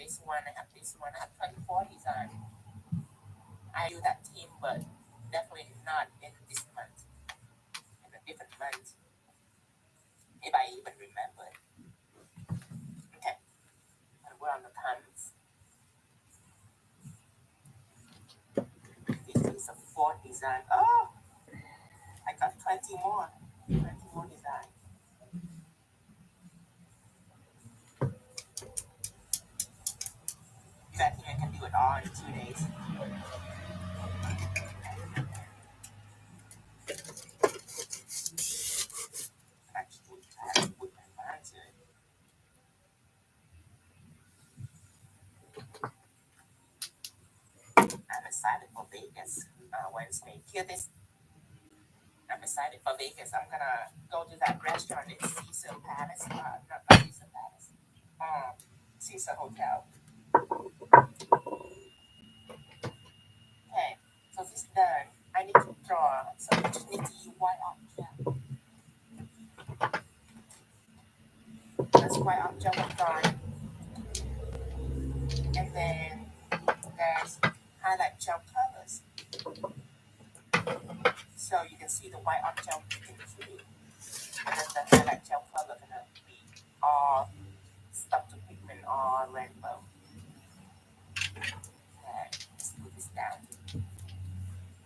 this one. I have this one. I have 24 design. I do that team, but definitely not in this month. In a different month, if I even remember. Okay, and we're on the thumbs. This is a 4 design. Oh, I got 20 more. 20 more design. I think I can do it all in 2 days. Actually, I have to put my mind to it. I'm excited for Vegas Wednesday. Hear this. I'm excited for Vegas. I'm gonna go to that restaurant in Caesar Palace. Not Caesar Palace. Caesar Hotel. Okay, so this is done. I need to draw. So you just need to use white object. That's white object I'm drawing. And then there's highlight gel colors. So you can see the white object in through. And then the highlight gel color gonna be all stuck to pigment or rainbow. Okay, let's put this down.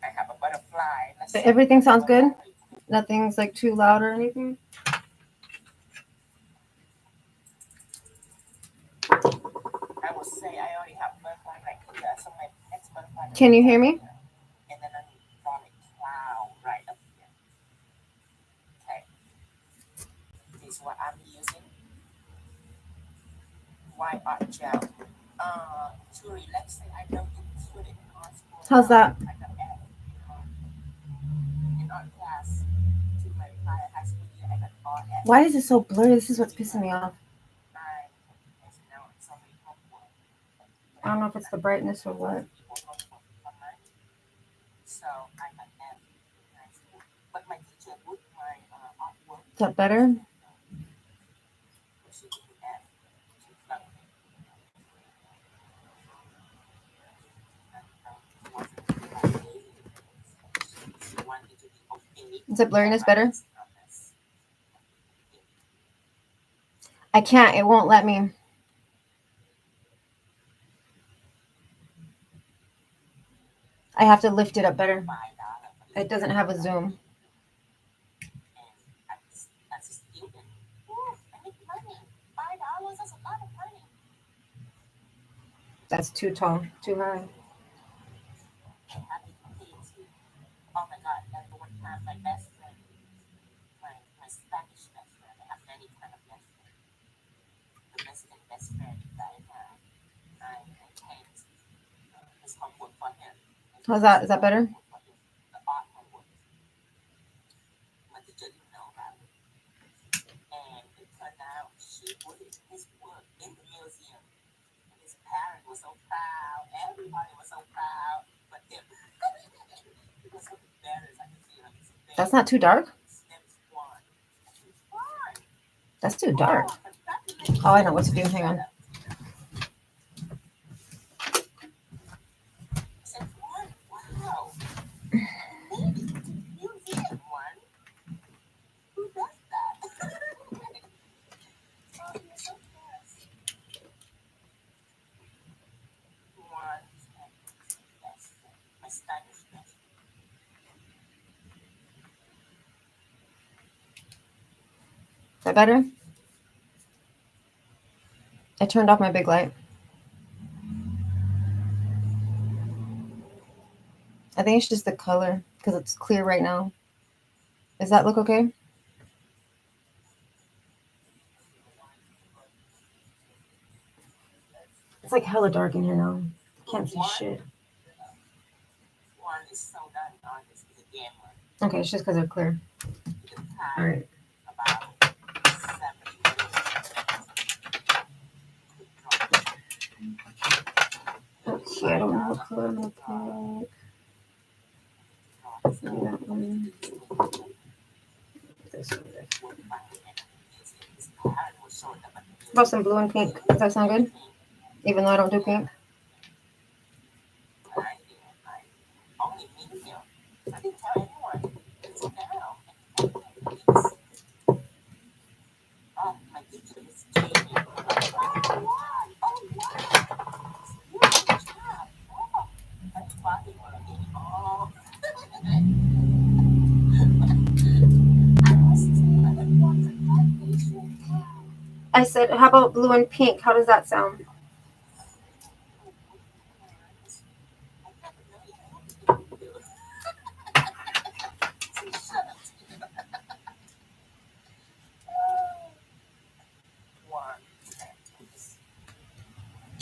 I have a butterfly. Everything sounds good? Nothing's like too loud or anything? I will say I already have butterfly right here. So my next butterfly. Can you hear me? And then I need to draw a cloud right up here. Okay. This is what I'm using. White art gel. To relax it, I don't put it in art school. How's that? I got F in art class. To my entire high school year, I got all F. Why is it so blurry? This is what's pissing me off. I don't know if it's the brightness or what. So I got F. But my teacher would my artwork. Is that better? Is it blurriness better? I can't. It won't let me. I have to lift it up better. It doesn't have a zoom. That's too tall, too high. Oh my God, that's the one time my best friend, my Spanish best friend, I have many kind of best friends. The Mexican best friend that I have, I paint his homework for him. How's that? Is that better? The art homework. My teacher didn't know about it. And it turned out she put his work in the museum. And his parents were so proud. Everybody was so proud. But him. It was so embarrassed. I could see like his face. That's not too dark? That's too dark. Oh, I know what to do. Hang on. Is that better? I turned off my big light. I think it's just the color because it's clear right now. Does that look okay? It's like hella dark in here now. Can't see shit. Okay, it's just because they're clear. All right. Okay, I don't know what color I'm gonna pick. That one. This one. About some blue and pink. Does that sound good? even though I don't do pink. I only meet him. I didn't tell anyone. Until now. My teacher is Jamie. Oh, wow. Oh, wow. Beautiful job. Oh, I'm talking already. Oh. I was too. I didn't want to cut patient. I said, how about blue and pink? How does that sound?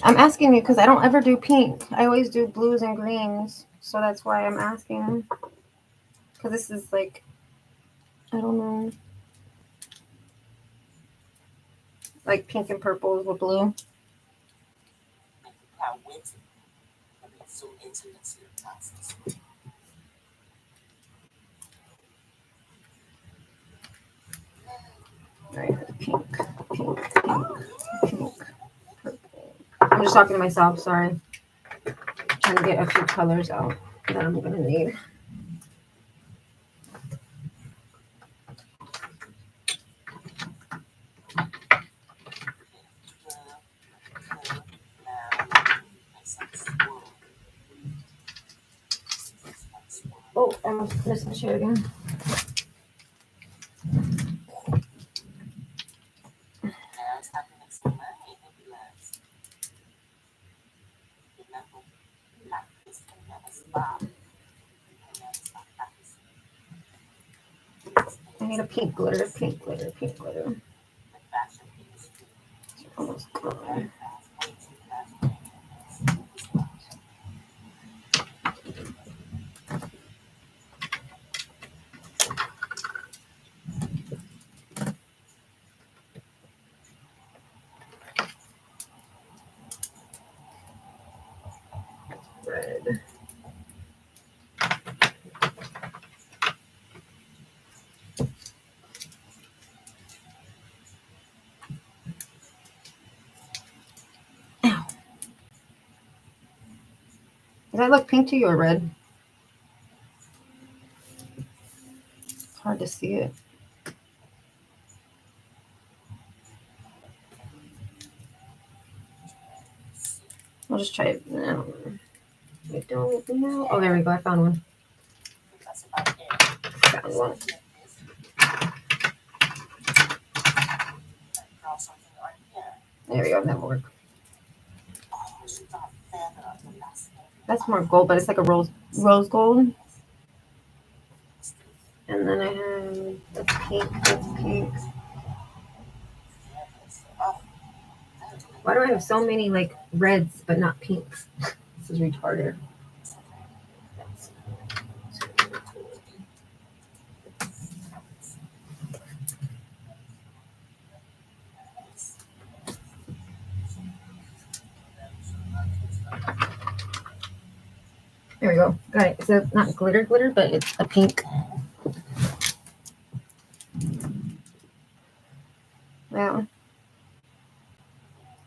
I'm asking you because I don't ever do pink. I always do blues and greens. So that's why I'm asking. Because this is like, I don't know. Like pink and purples with blue. Right, pink, pink, pink, purple. I'm just talking to myself, sorry. Trying to get a few colors out that I'm gonna need. Oh, I almost missed my shit again. I need a pink glitter, pink glitter, pink glitter. Almost gone. Red. Ow. Does that look pink to you or red? It's hard to see it. I'll just try it now. I don't know. Oh, there we go. I found one. Found one. There we go. That will work. That's more gold, but it's like a rose gold. And then I have that's pink. That's pink. Why do I have so many like reds but not pinks? This is retarded. There we go. Got it. So it's not glitter, but it's a pink. Wow. I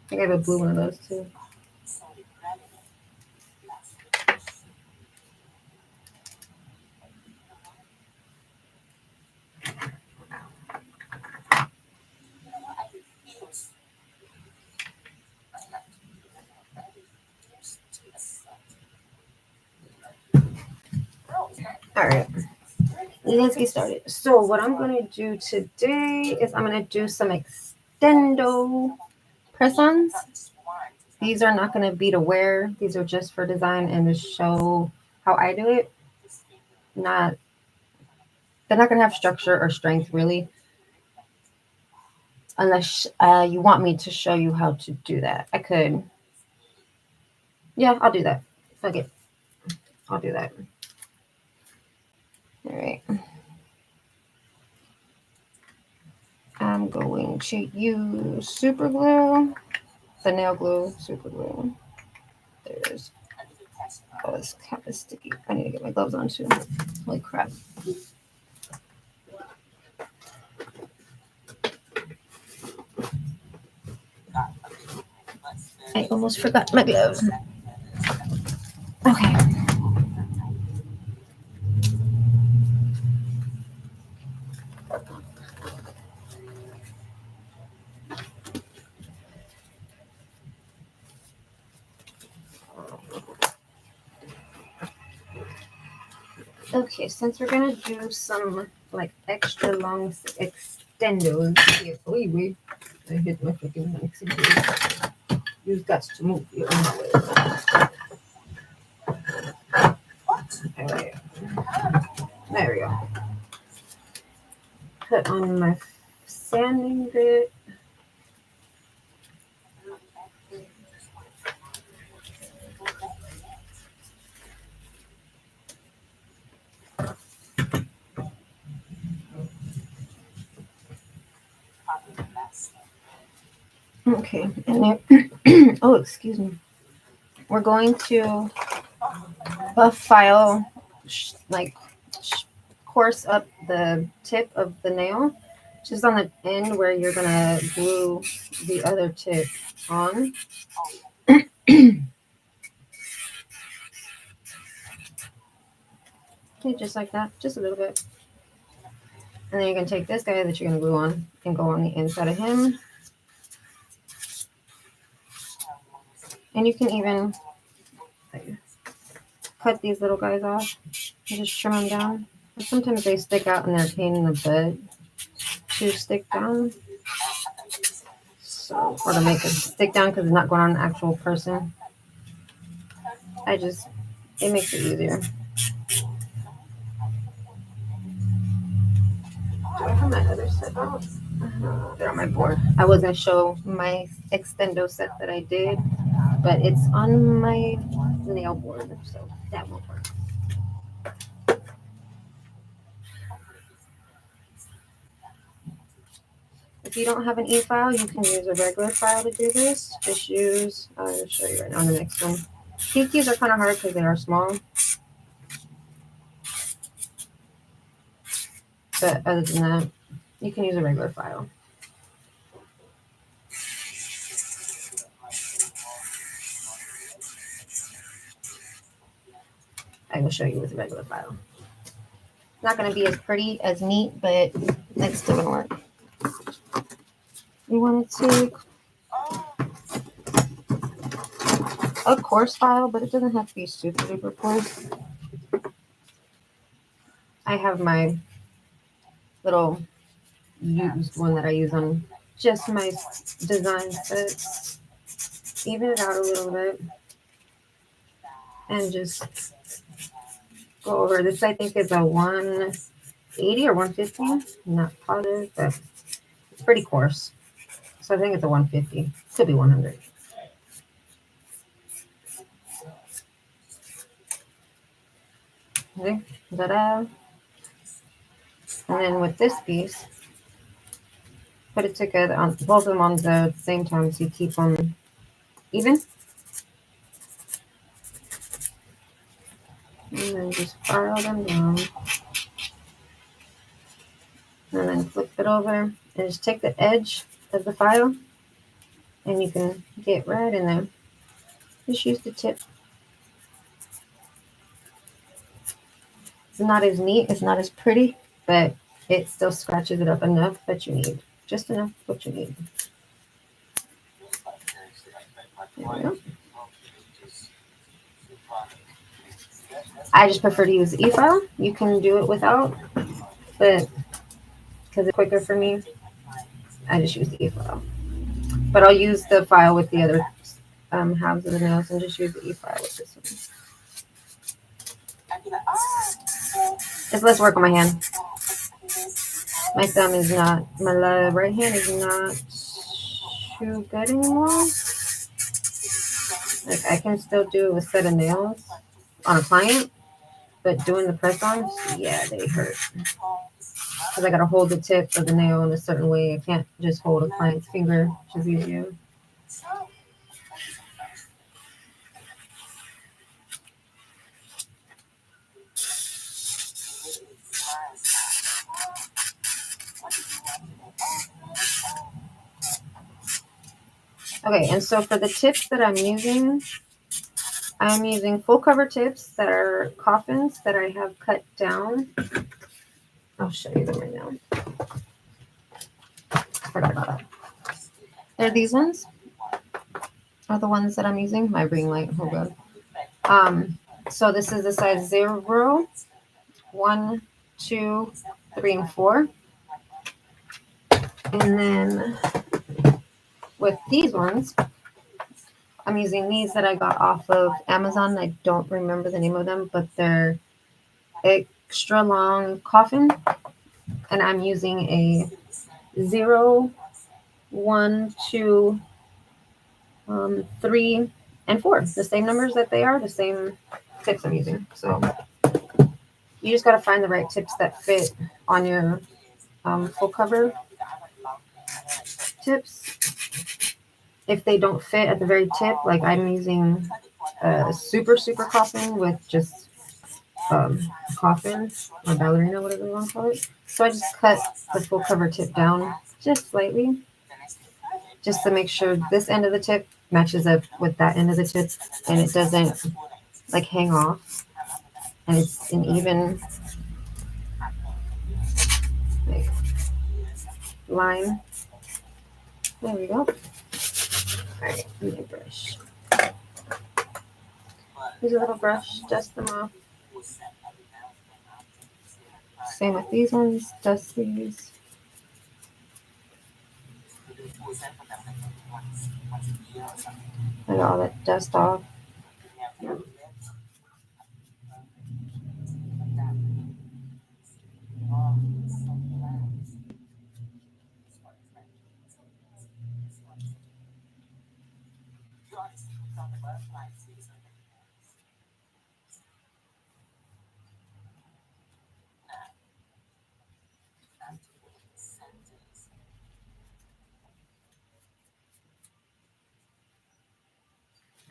think I have a blue one of those too. All right. Let's get started. So what I'm going to do today is I'm going to do some extendo press-ons. These are not going to be to wear. These are just for design and to show how I do it. They're not going to have structure or strength really, unless you want me to show you how to do that. I could. Yeah, I'll do that. Fuck it. I'll do that. All right. I'm going to use super glue, the nail glue, super glue. There it is. Oh, it's kind of sticky. I need to get my gloves on too. Holy crap. I almost forgot my gloves. Okay. Okay, since we're gonna do some like extra long extendos here. Wait. I hit my freaking Mexican. You've got to move your own way. Okay, there we go. Put on my sanding bit. Okay, and there. Oh, excuse me. We're going to buff file, course up the tip of the nail, just on the end where you're gonna glue the other tip on. Okay, just like that, just a little bit. And then you're gonna take this guy that you're gonna glue on and go on the inside of him. And you can even cut these little guys off and just trim them down. But sometimes they stick out and they're a pain in the butt to stick down. So, or to make it stick down because it's not going on an actual person. It makes it easier. Do I have my other set out? They're on my board. I was going to show my extendo set that I did, but it's on my nail board, so that won't work. If you don't have an e-file, you can use a regular file to do this. Just use, I'll show you right now on the next one. Keys are kind of hard because they are small. But other than that, you can use a regular file. I will show you with a regular file. It's not going to be as pretty, as neat, but it's still going to work. You want to take a coarse file, but it doesn't have to be super duper coarse. I have my little used one that I use on just my design sets. Even it out a little bit. And just go over this. I think is a 180 or 150. I'm not positive, but it's pretty coarse. So I think it's a 150. Could be 100. Okay, ta-da. And then with this piece, put it together on both of them on the same time so you keep them even. And then just file them down. And then flip it over and just take the edge of the file and you can get right in there. Just use the tip. It's not as neat, it's not as pretty, but it still scratches it up enough that you need. Just enough what you need. There we go. I just prefer to use the e-file. You can do it without, but because it's quicker for me, I just use the e-file. But I'll use the file with the other halves of the nails and just use the e-file with this one. It's less work on my hand. My thumb is not, my right hand is not too good anymore. Like I can still do a set of nails on a client, but doing the press-ons, yeah, they hurt. Because I got to hold the tip of the nail in a certain way. I can't just hold a client's finger, which is easier. Okay, and so for the tips that I'm using full cover tips that are coffins that I have cut down. I'll show you them right now. Forgot about that. They're these ones. Are the ones that I'm using. My ring light. Oh god. So this is the size 0, 1, 2, 3, and 4. And then with these ones, I'm using these that I got off of Amazon. I don't remember the name of them, but they're extra long coffin. And I'm using a 0, 1, 2, 3, and 4. The same numbers that they are, the same tips I'm using. So you just got to find the right tips that fit on your full cover tips. If they don't fit at the very tip, like I'm using a super coffin with just coffin or ballerina, whatever you want to call it. So I just cut the full cover tip down just slightly, just to make sure this end of the tip matches up with that end of the tip, and it doesn't like hang off, and it's an even like, line. There we go. Alright, let me brush. Use a little brush, dust them off. Same with these ones, dust these. Get all that dust off.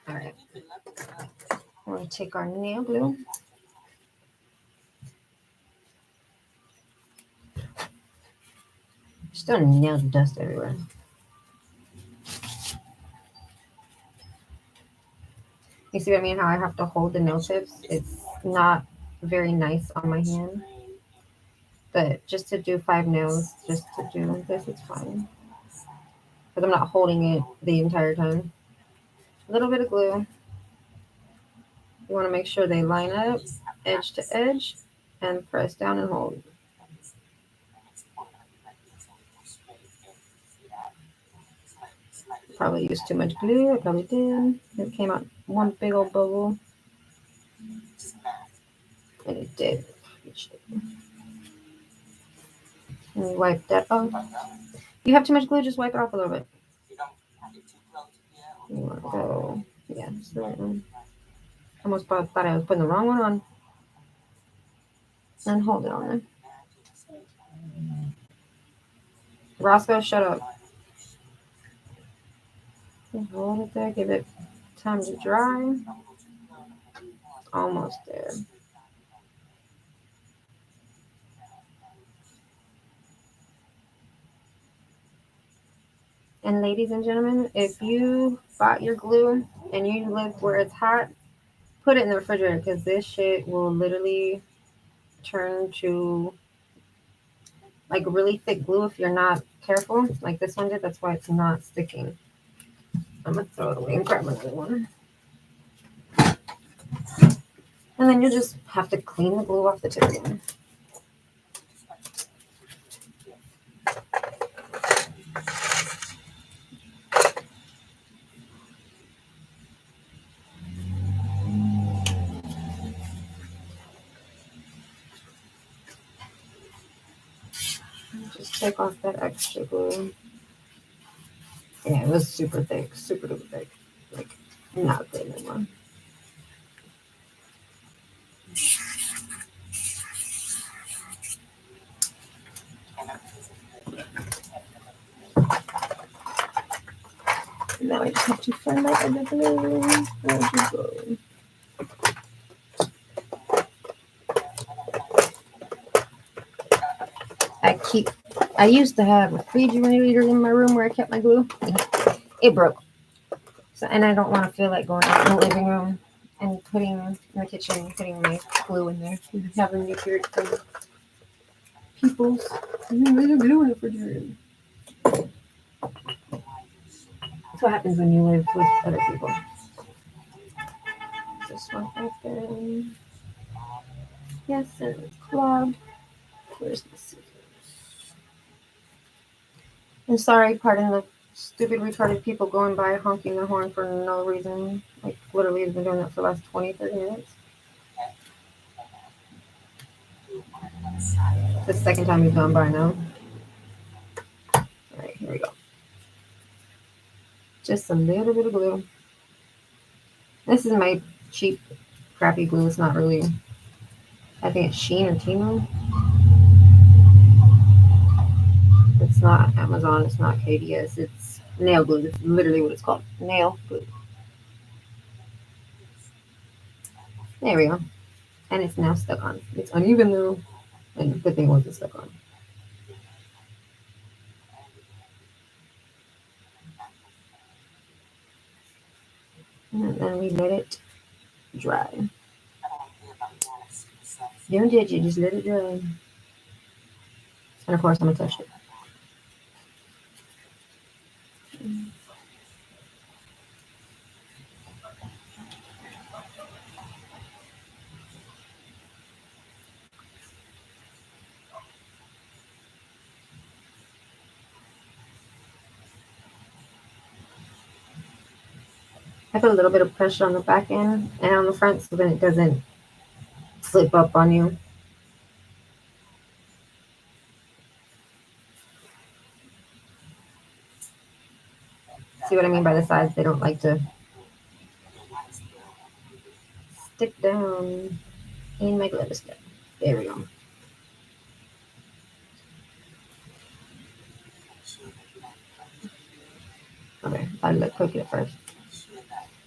Alright. We're going to take our nail glue. Just don't nail dust everywhere. You see what I mean? How I have to hold the nail tips? It's not very nice on my hand. But just to do 5 nails, just to do this, it's fine. Because I'm not holding it the entire time. A little bit of glue. You want to make sure they line up, edge to edge, and press down and hold. Probably used too much glue. I probably did. It came out one big old bubble. And it did. And wipe that off. If you have too much glue, just wipe it off a little bit. You want to go, yeah, just the right one. Almost thought I was putting the wrong one on. And hold it on there. Roscoe, shut up. Just hold it there. Give it time to dry. Almost there. And ladies and gentlemen, if you bought your glue and you live where it's hot, put it in the refrigerator because this shit will literally turn to like really thick glue if you're not careful. Like this one did. That's why it's not sticking. I'm going to throw it away and grab another one. And then you just have to clean the glue off the tip again. Just take off that extra glue. Yeah, it was super thick, super duper thick. Like, not good anymore. Now I just have to find my other glue. Where'd you go? I used to have a refrigerator in my room where I kept my glue. It broke. So, and I don't want to feel like going out in the living room and putting in the kitchen, putting my glue in there, and having me hear it from people's. There's a glue in the refrigerator. That's what happens when you live with other people. This one open. Yes, and it's clogged. Where's the scissors? And sorry, pardon the stupid retarded people going by honking their horn for no reason. Like literally has been doing that for the last 20, 30 minutes. It's the second time he's gone by now. Alright, here we go. Just a little bit of glue. This is my cheap, crappy glue. It's not really, I think it's Sheen or Timo. It's not Amazon. It's not KDS. It's nail glue. That's literally what it's called. Nail glue. There we go. And it's now stuck on. It's uneven though. And the thing wasn't stuck on. And then we let it dry. Don't judge it, just let it dry. And of course, I'm gonna touch it. I put a little bit of pressure on the back end and on the front so then it doesn't slip up on you. See what I mean by the sides? They don't like to stick down in my glitter stick. There we go. Okay, I look crooked at first.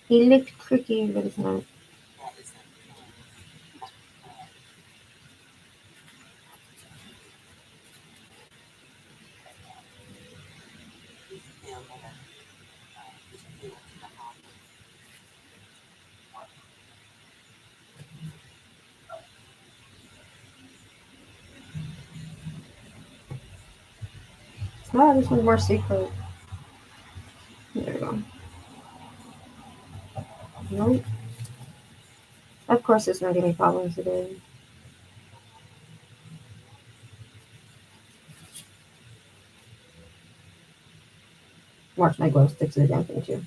He looked crooked, but it's not. Oh, this one's more secret. There we go. Nope. Of course, it's gonna give me problems today. Watch my glow stick to the damn thing too.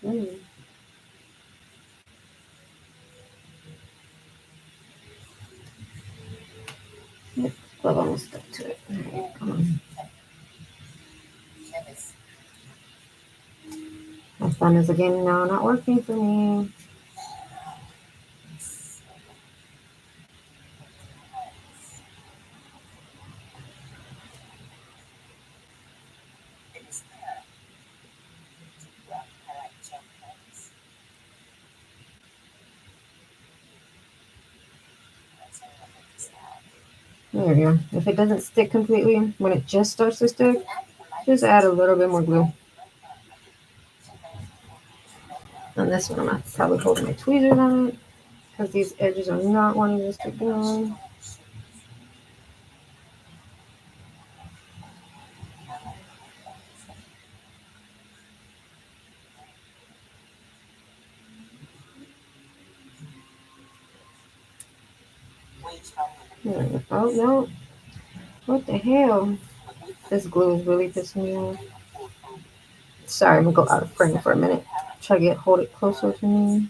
Mm. Yep, glove almost stuck to it. Right, come on. My thumb is again now not working for me. There we go. If it doesn't stick completely, when it just starts to stick, just add a little bit more glue. On this one, I'm probably holding my tweezers on it because these edges are not wanting to stick down. Oh no. What the hell? This glue is really pissing me off. Sorry, I'm gonna go out of frame for a minute. Try to hold it closer to me.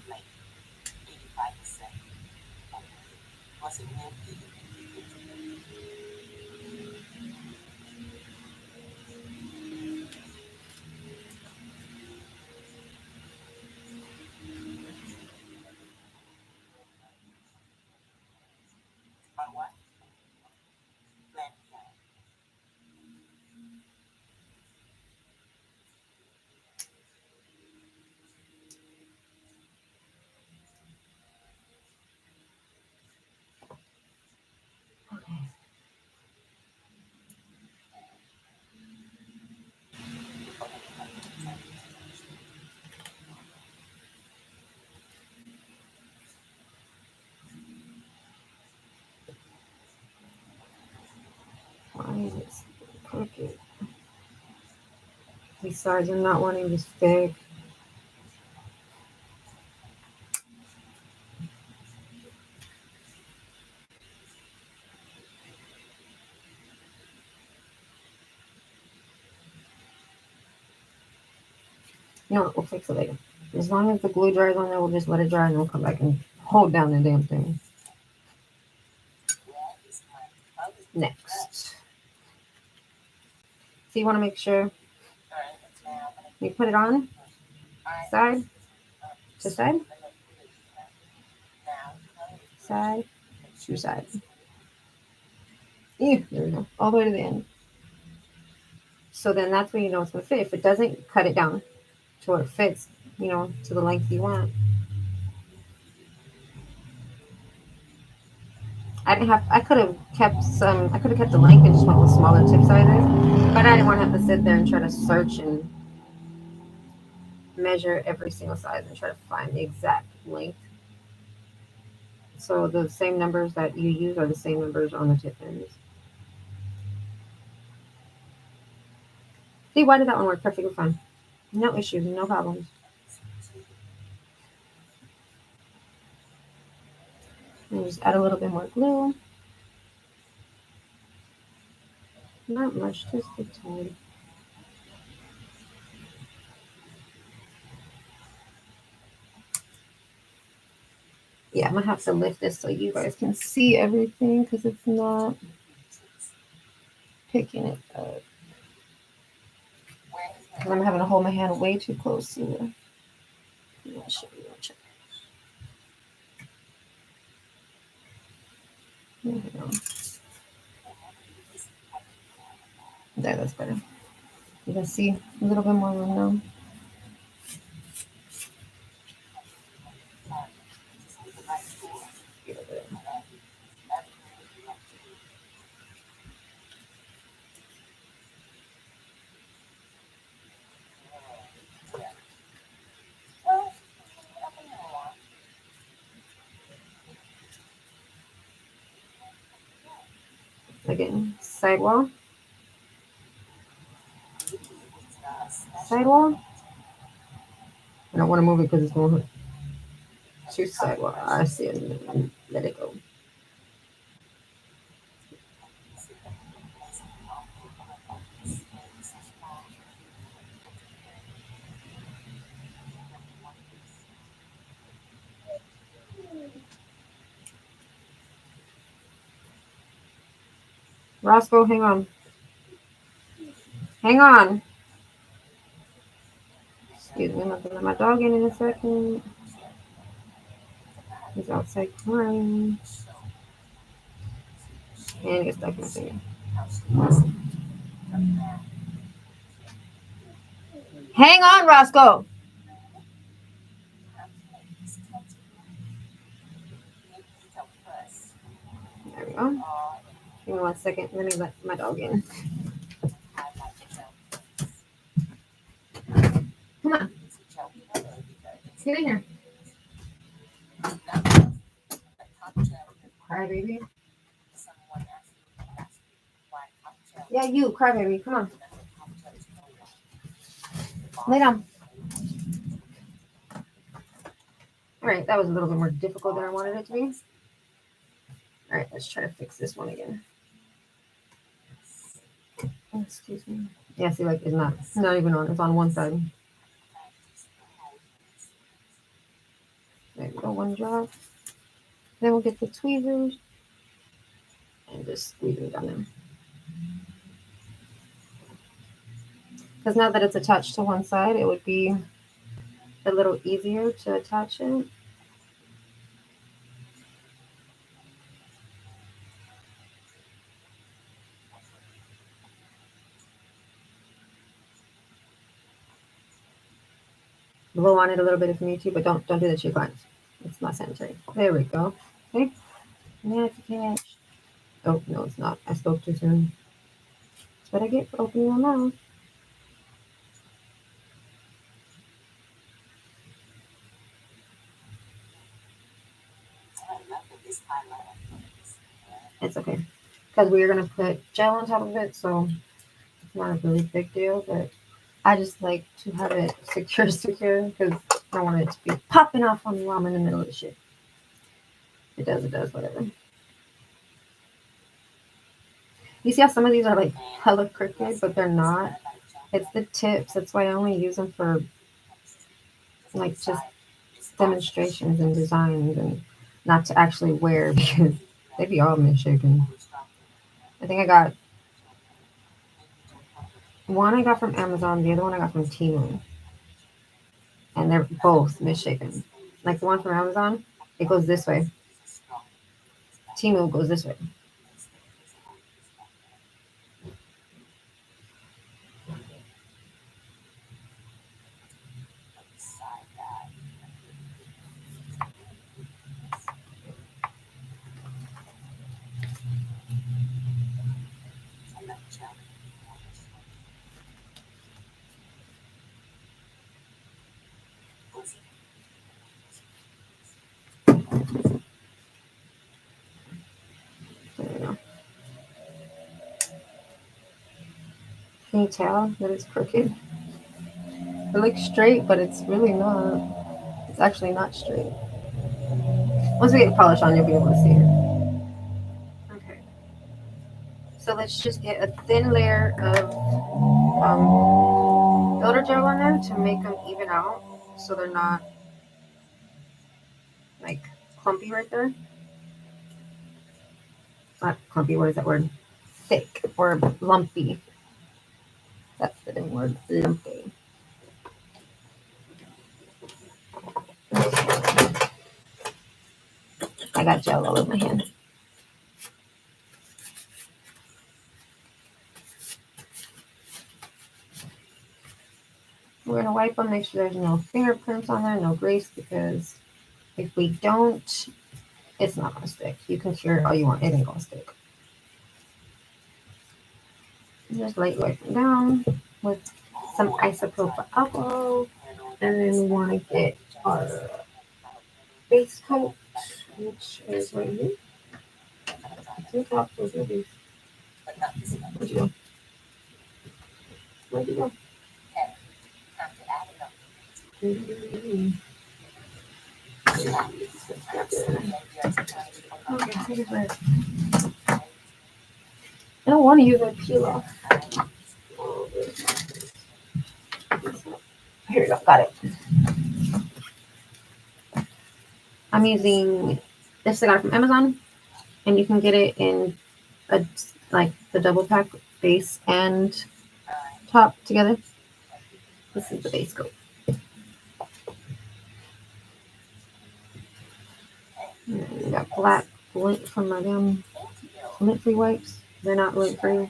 these sides are not wanting to stick. No, we'll fix it later. As long as the glue dries on there, we'll just let it dry and we'll come back and hold down the damn thing. Next. So you want to make sure you put it on side to side, side to side. There we go, all the way to the end. So then that's when you know it's going to fit. If it doesn't, cut it down to where it fits, to the length you want. I could have kept the length and just went with smaller tip sizes, but I didn't want to have to sit there and try to search and measure every single size and try to find the exact length. So the same numbers that you use are the same numbers on the tip ends. See, why did that one work perfectly fine? No issues, no problems. And just add a little bit more glue. Not much, just a tiny. Yeah, I'm gonna have to lift this so you guys can see everything because it's not picking it up. And I'm having to hold my hand way too close to it. There we go. There, that's better. You can see a little bit more room now. Again, sidewall. Sidewall. I don't want to move it because it's going to sidewall. I see it. Let it go. Roscoe, hang on. Hang on. Excuse me, I'm going to let my dog in a second. He's outside crying. And get stuck in his finger. Hang on, Roscoe. There we go. Give me 1 second. Let me let my dog in. Come on. Get in here. Cry, baby. Yeah, you, cry, baby. Come on. Lay down. All right, that was a little bit more difficult than I wanted it to be. All right, let's try to fix this one again. Oh, excuse me. Yeah, see, like it's not even on. It's on one side. There we go, one drop. Then we'll get the tweezers and just squeeze it down there. Because now that it's attached to one side, it would be a little easier to attach it. Blow on it a little bit if you need to, but don't do that to your clients. It's not sanitary. There we go. Okay. That's a catch. Oh, no, it's not. I spoke too soon. That's what I get for opening my mouth. It's okay. Because we are going to put gel on top of it, so it's not a really big deal, but I just like to have it secure because I don't want it to be popping off on me while I'm in the middle of the shit. It does, whatever. You see how some of these are like hella crooked, but they're not. It's the tips. That's why I only use them for like just demonstrations and designs and not to actually wear because they'd be all misshapen. I think I got one I got from Amazon, the other one I got from Temu, and they're both misshapen. Like the one from Amazon, it goes this way. Temu goes this way. There you go. Can you tell that it's crooked? It looks straight, but it's really not. It's actually not straight. Once we get polish on, you'll be able to see it. Okay. So let's just get a thin layer of builder gel on there to make them even out so they're not like clumpy right there. Not clumpy, what is that word? Thick or lumpy. That's the name word, lumpy. I got gel all over my hand. We're gonna wipe them, make sure there's no fingerprints on there, no grease, because if we don't, it's not gonna stick. You can cure it all you want, it ain't gonna stick. Just light wiping down with some isopropyl alcohol, and then we want to get our base coat, which is right here. Two capsules of these. Where'd you go? Where'd you go? Okay, take it back. I don't want to use my peel off. Here we go, got it. I'm using this I got from Amazon, and you can get it in a like the double pack base and top together. This is the base coat. And I got black lint from my damn lint-free wipes. They're not lint-free.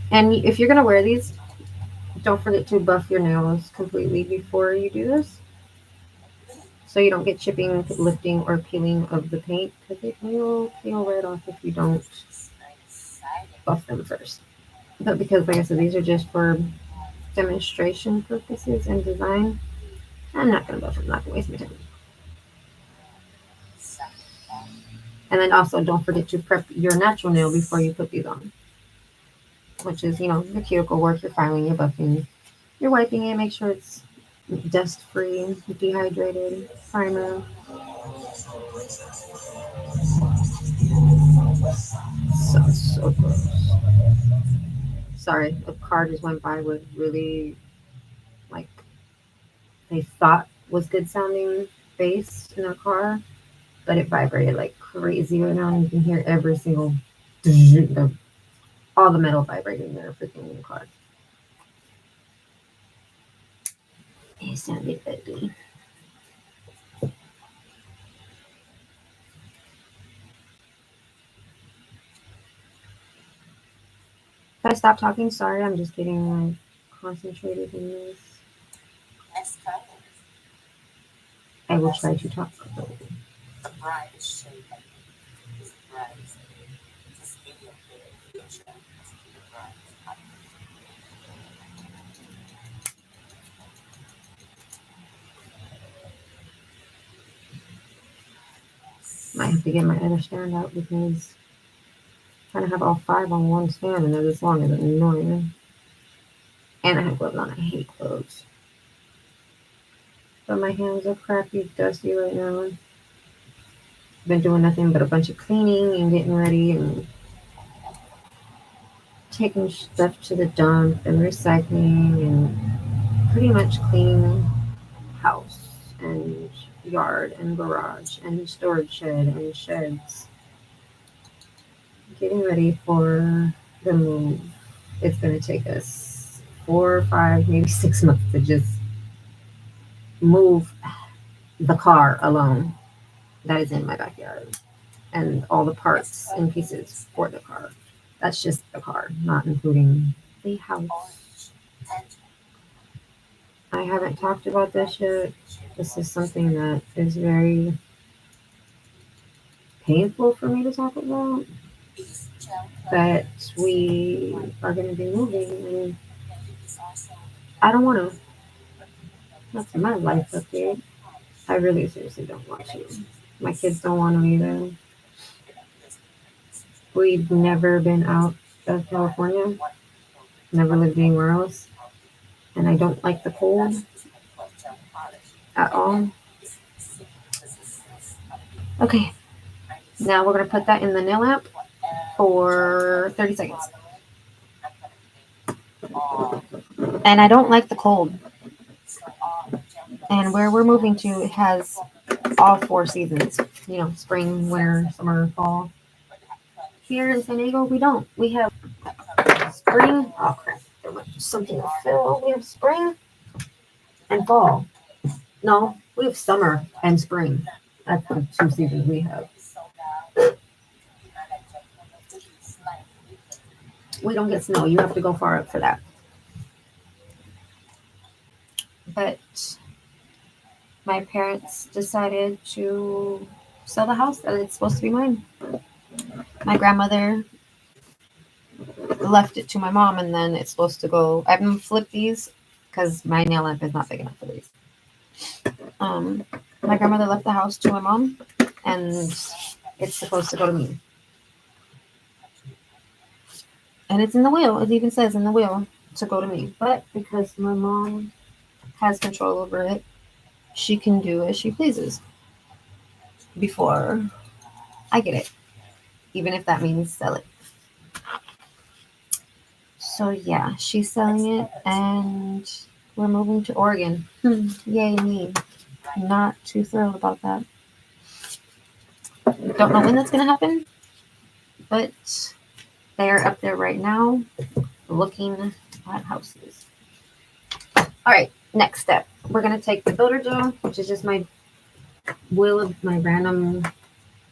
And if you're gonna wear these, don't forget to buff your nails completely before you do this, so you don't get chipping, lifting, or peeling of the paint, because it will peel right off if you don't buff them first. But because, like I said, these are just for demonstration purposes and design, I'm not gonna buff them. I'm not gonna waste my time. And then also don't forget to prep your natural nail before you put these on, which is, the cuticle work, your filing, your buffing, you're wiping it, make sure it's dust free, dehydrated, primer. So gross. Sorry, a car just went by with really, like, they thought was good sounding bass in their car, but it vibrated like crazy right now, and you can hear every single all the metal vibrating in their freaking car. It sounded ugly. If I stop talking, sorry, I'm just getting like concentrated in this. I will try to talk. Might have to get my other stand out because trying to have all 5 on one stand and they're this long is annoying. And I have gloves on. I hate gloves. But my hands are crappy, dusty right now. Been doing nothing but a bunch of cleaning and getting ready and taking stuff to the dump and recycling and pretty much cleaning house and yard and garage and storage shed and sheds. Getting ready for the move. It's going to take us 4 or 5, maybe 6 months to just move the car alone that is in my backyard and all the parts and pieces for the car. That's just the car, not including the house. I haven't talked about this yet. This is something that is very painful for me to talk about. But we are going to be moving, and I don't want to. That's my life update. I really seriously don't want to. My kids don't want to either. We've never been out of California, never lived anywhere else, and I don't like the cold at all. Okay, now we're going to put that in the nail lamp for 30 seconds. And I don't like the cold. And where we're moving to, it has all 4 seasons. You know, spring, winter, summer, fall. Here in San Diego, we don't. We have spring. Oh, crap. There was something to fill. We have spring and fall. No, we have summer and spring. That's the 2 seasons we have. We don't get snow. You have to go far up for that. But my parents decided to sell the house that it's supposed to be mine. My grandmother left it to my mom, and then it's supposed to go. I'm gonna flip these because my nail lamp is not big enough for these. My grandmother left the house to my mom, and it's supposed to go to me. And it's in the will. It even says in the will to go to me. But because my mom has control over it, she can do as she pleases before I get it, even if that means sell it. So yeah, she's selling it, and we're moving to Oregon. Yay me. Not too thrilled about that. Don't know when that's going to happen, but they are up there right now looking at houses. All right, next step. We're going to take the builder gel, which is just my random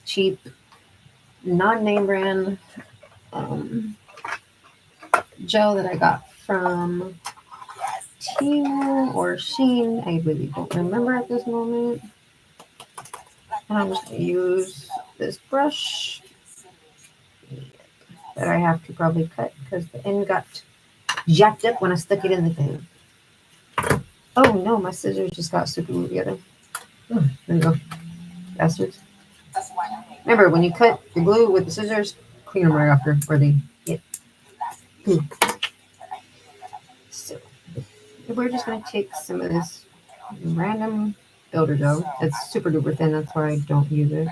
cheap non-name brand gel that I got from Temu or Shein. I really don't remember at this moment. And I'm just going to use this brush that I have to probably cut because the end got jacked up when I stuck it in the thing. Oh no, my scissors just got super glued together. Oh, there you go. Bastards. Remember, when you cut the glue with the scissors, clean them right after or they get glue. So, we're just going to take some of this random builder gel. It's super duper thin, that's why I don't use it.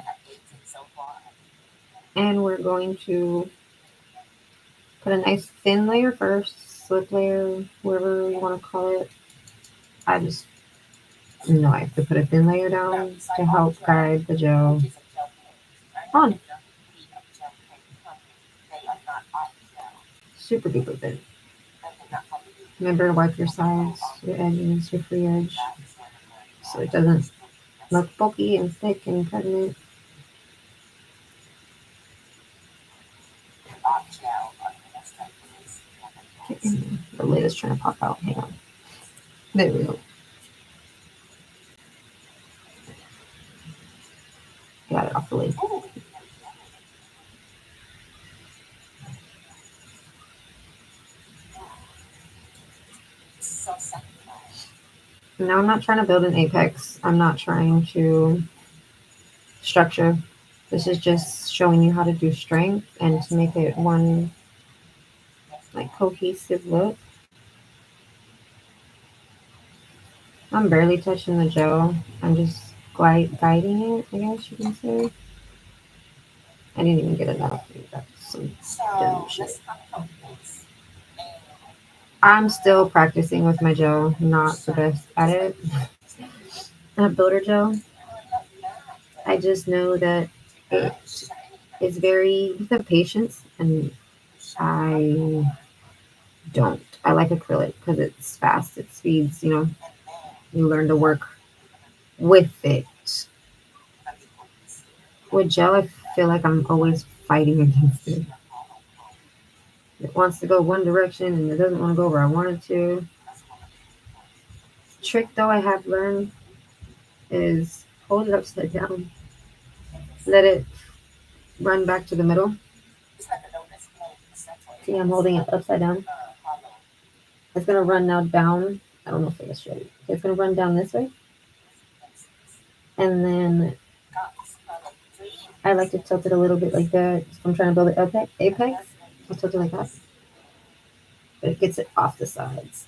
And we're going to put a nice thin layer first, slip layer, whatever you want to call it. I have to put a thin layer down to help guide the gel on. Super duper thin. Remember to wipe your sides, your edges, your free edge, so it doesn't look bulky and thick and pregnant. The lid is trying to pop out. Hang on. There we go. Got it off the lid. Now I'm not trying to build an apex. I'm not trying to structure. This is just showing you how to do strength and to make it one like cohesive look. I'm barely touching the gel. I'm just guiding it, I guess you can say. I didn't even get enough. That's some dumb So shit. let's talk about this. And I'm still practicing with my gel. Not the best at it. At builder gel, I just know that it is very with the patience, and I don't. I like acrylic because it's fast. It speeds. You learn to work with it. With gel, I feel like I'm always fighting against it. It wants to go one direction and it doesn't want to go where I want it to. Trick though I have learned is hold it upside down, let it run back to the middle. See, I'm holding it upside down. It's gonna run now down. I don't know if I guess straight. It's gonna run down this way, and then I like to tilt it a little bit like that. If I'm trying to build it apex, I'll tilt it like that, but it gets it off the sides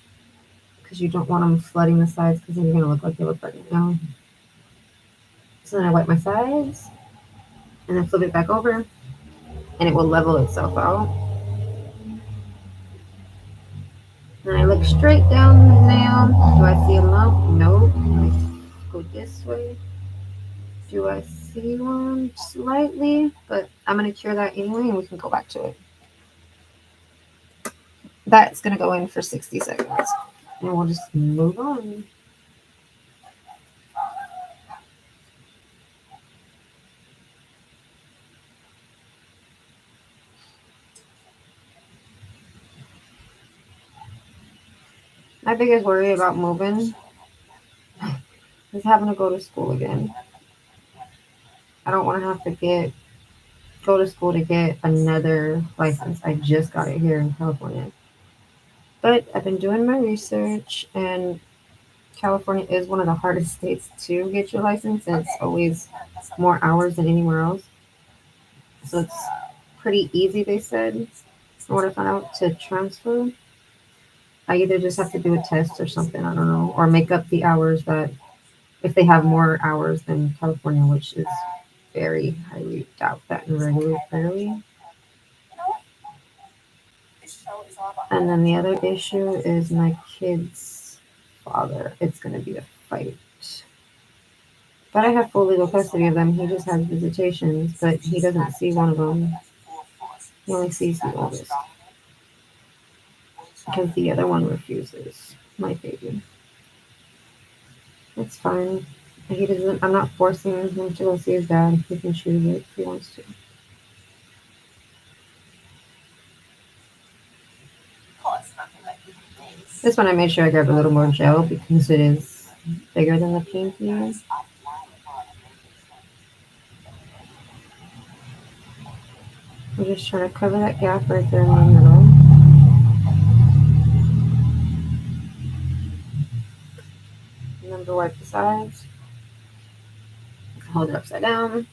because you don't want them flooding the sides because then you're gonna look like they look right now. So then I wipe my sides and then flip it back over, and it will level itself out. Then I look straight down the nail. Do I see a lump? Nope. I go this way. Do I see one slightly? But I'm going to cure that anyway and we can go back to it. That's going to go in for 60 seconds. And we'll just move on. My biggest worry about moving is having to go to school again. I don't want to have to go to school to get another license. I just got it here in California. But I've been doing my research, and California is one of the hardest states to get your license, and it's always more hours than anywhere else. So it's pretty easy, they said, from what I found out, to transfer. I either just have to do a test or something, I don't know, or make up the hours that if they have more hours than California, which is very highly doubt that in regularly. And then the other issue is my kid's father. It's going to be a fight. But I have full legal custody of them. He just has visitations, but he doesn't see one of them. He only sees the oldest because the other one refuses. My baby. It's fine. He doesn't. I'm not forcing him to go see his dad. He can choose it if he wants to. This one I made sure I grabbed a little more gel because it is bigger than the pinky. I'm just trying to cover that gap right there in the middle. Remember, wipe the sides. Hold it upside down.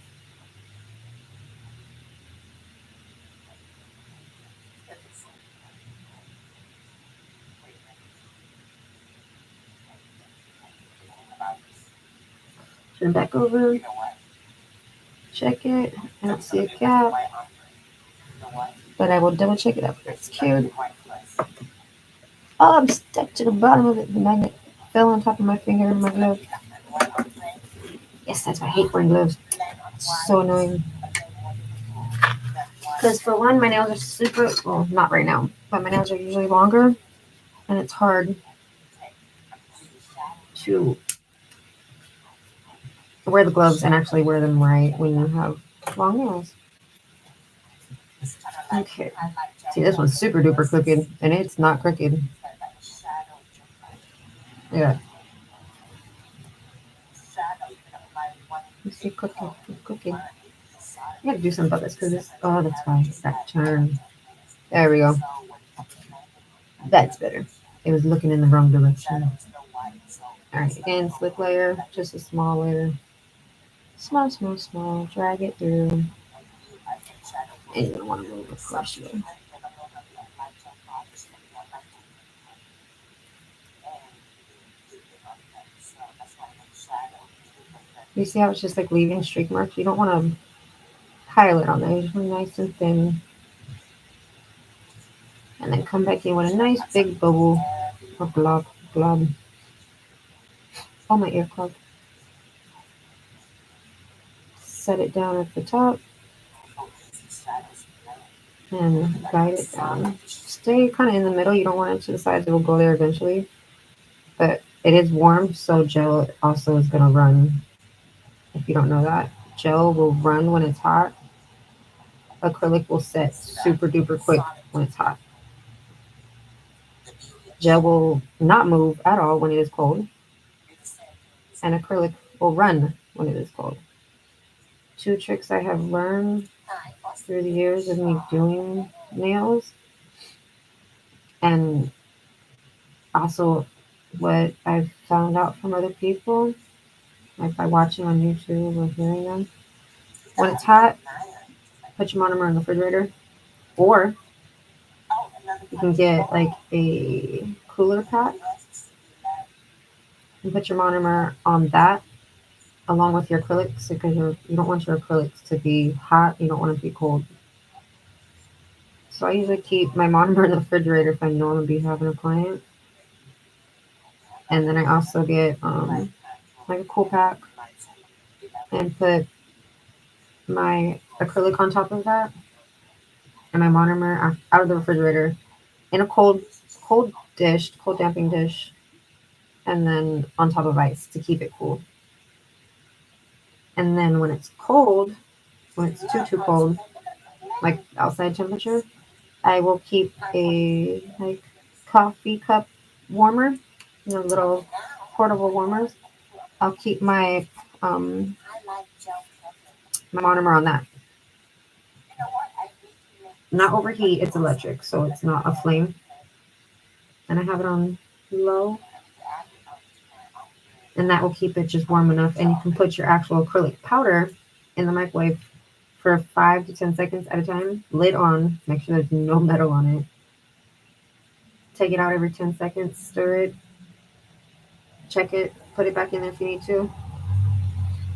Turn it back over. Check it. I don't see a gap, but I will double check it after it's cured. Oh, I'm stuck to the bottom of it. The magnet fell on top of my finger and my glove. Yes, that's why I hate wearing gloves. It's so annoying. Because for one, my nails are super, well, not right now, but my nails are usually longer, and it's hard to wear the gloves and actually wear them right when you have long nails. Okay. See, this one's super duper crooked, and it's not crooked. Yeah. You see, crooked, crooked. I gotta do something about this because this. Oh, that's fine. That turn. There we go. That's better. It was looking in the wrong direction. All right, again, slick layer, just a small layer. Small, small, small. Drag it through. And you don't want to move, of course, you. You see how it's just like leaving streak marks? You don't want to pile it on there. You just want nice and thin. And then come back in with a nice big bubble or glob. Oh, my ear clogged. Set it down at the top and guide it down. Stay kind of in the middle. You don't want it to the sides. It will go there eventually. But it is warm, so gel also is going to run. If you don't know that, gel will run when it's hot. Acrylic will set super duper quick when it's hot. Gel will not move at all when it is cold. And acrylic will run when it is cold. Two tricks I have learned through the years of me doing nails, and also what I've found out from other people, like by watching on YouTube or hearing them. When it's hot, put your monomer in the refrigerator, or you can get like a cooler pack and put your monomer on that along with your acrylics, because you don't want your acrylics to be hot, you don't want it to be cold. So I usually keep my monomer in the refrigerator if I know I'm gonna be having a client. And then I also get like a cool pack and put my acrylic on top of that and my monomer out of the refrigerator in a cold dish, cold damping dish, and then on top of ice to keep it cool. And then when it's cold, when it's too cold, like outside temperature, I will keep a like coffee cup warmer, little portable warmers. I'll keep my monomer on that. Not overheat, it's electric, so it's not a flame. And I have it on low, and that will keep it just warm enough. And you can put your actual acrylic powder in the microwave for 5 to 10 seconds at a time. Lid on, make sure there's no metal on it. Take it out every 10 seconds, stir it, check it, put it back in there if you need to.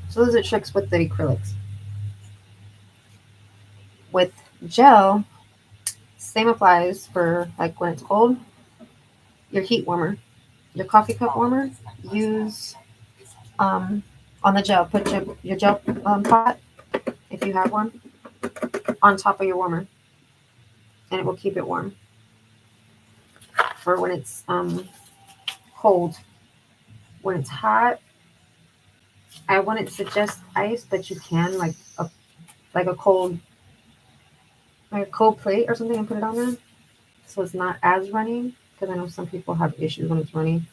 So those are tricks with the acrylics. With gel, same applies for like when it's cold. Your heat warmer, your coffee cup warmer, use on the gel. Put your gel pot, if you have one, on top of your warmer, and it will keep it warm for when it's cold. When it's hot, I wouldn't suggest ice, but you can like a cold plate or something and put it on there, so it's not as runny. Because I know some people have issues when it's runny.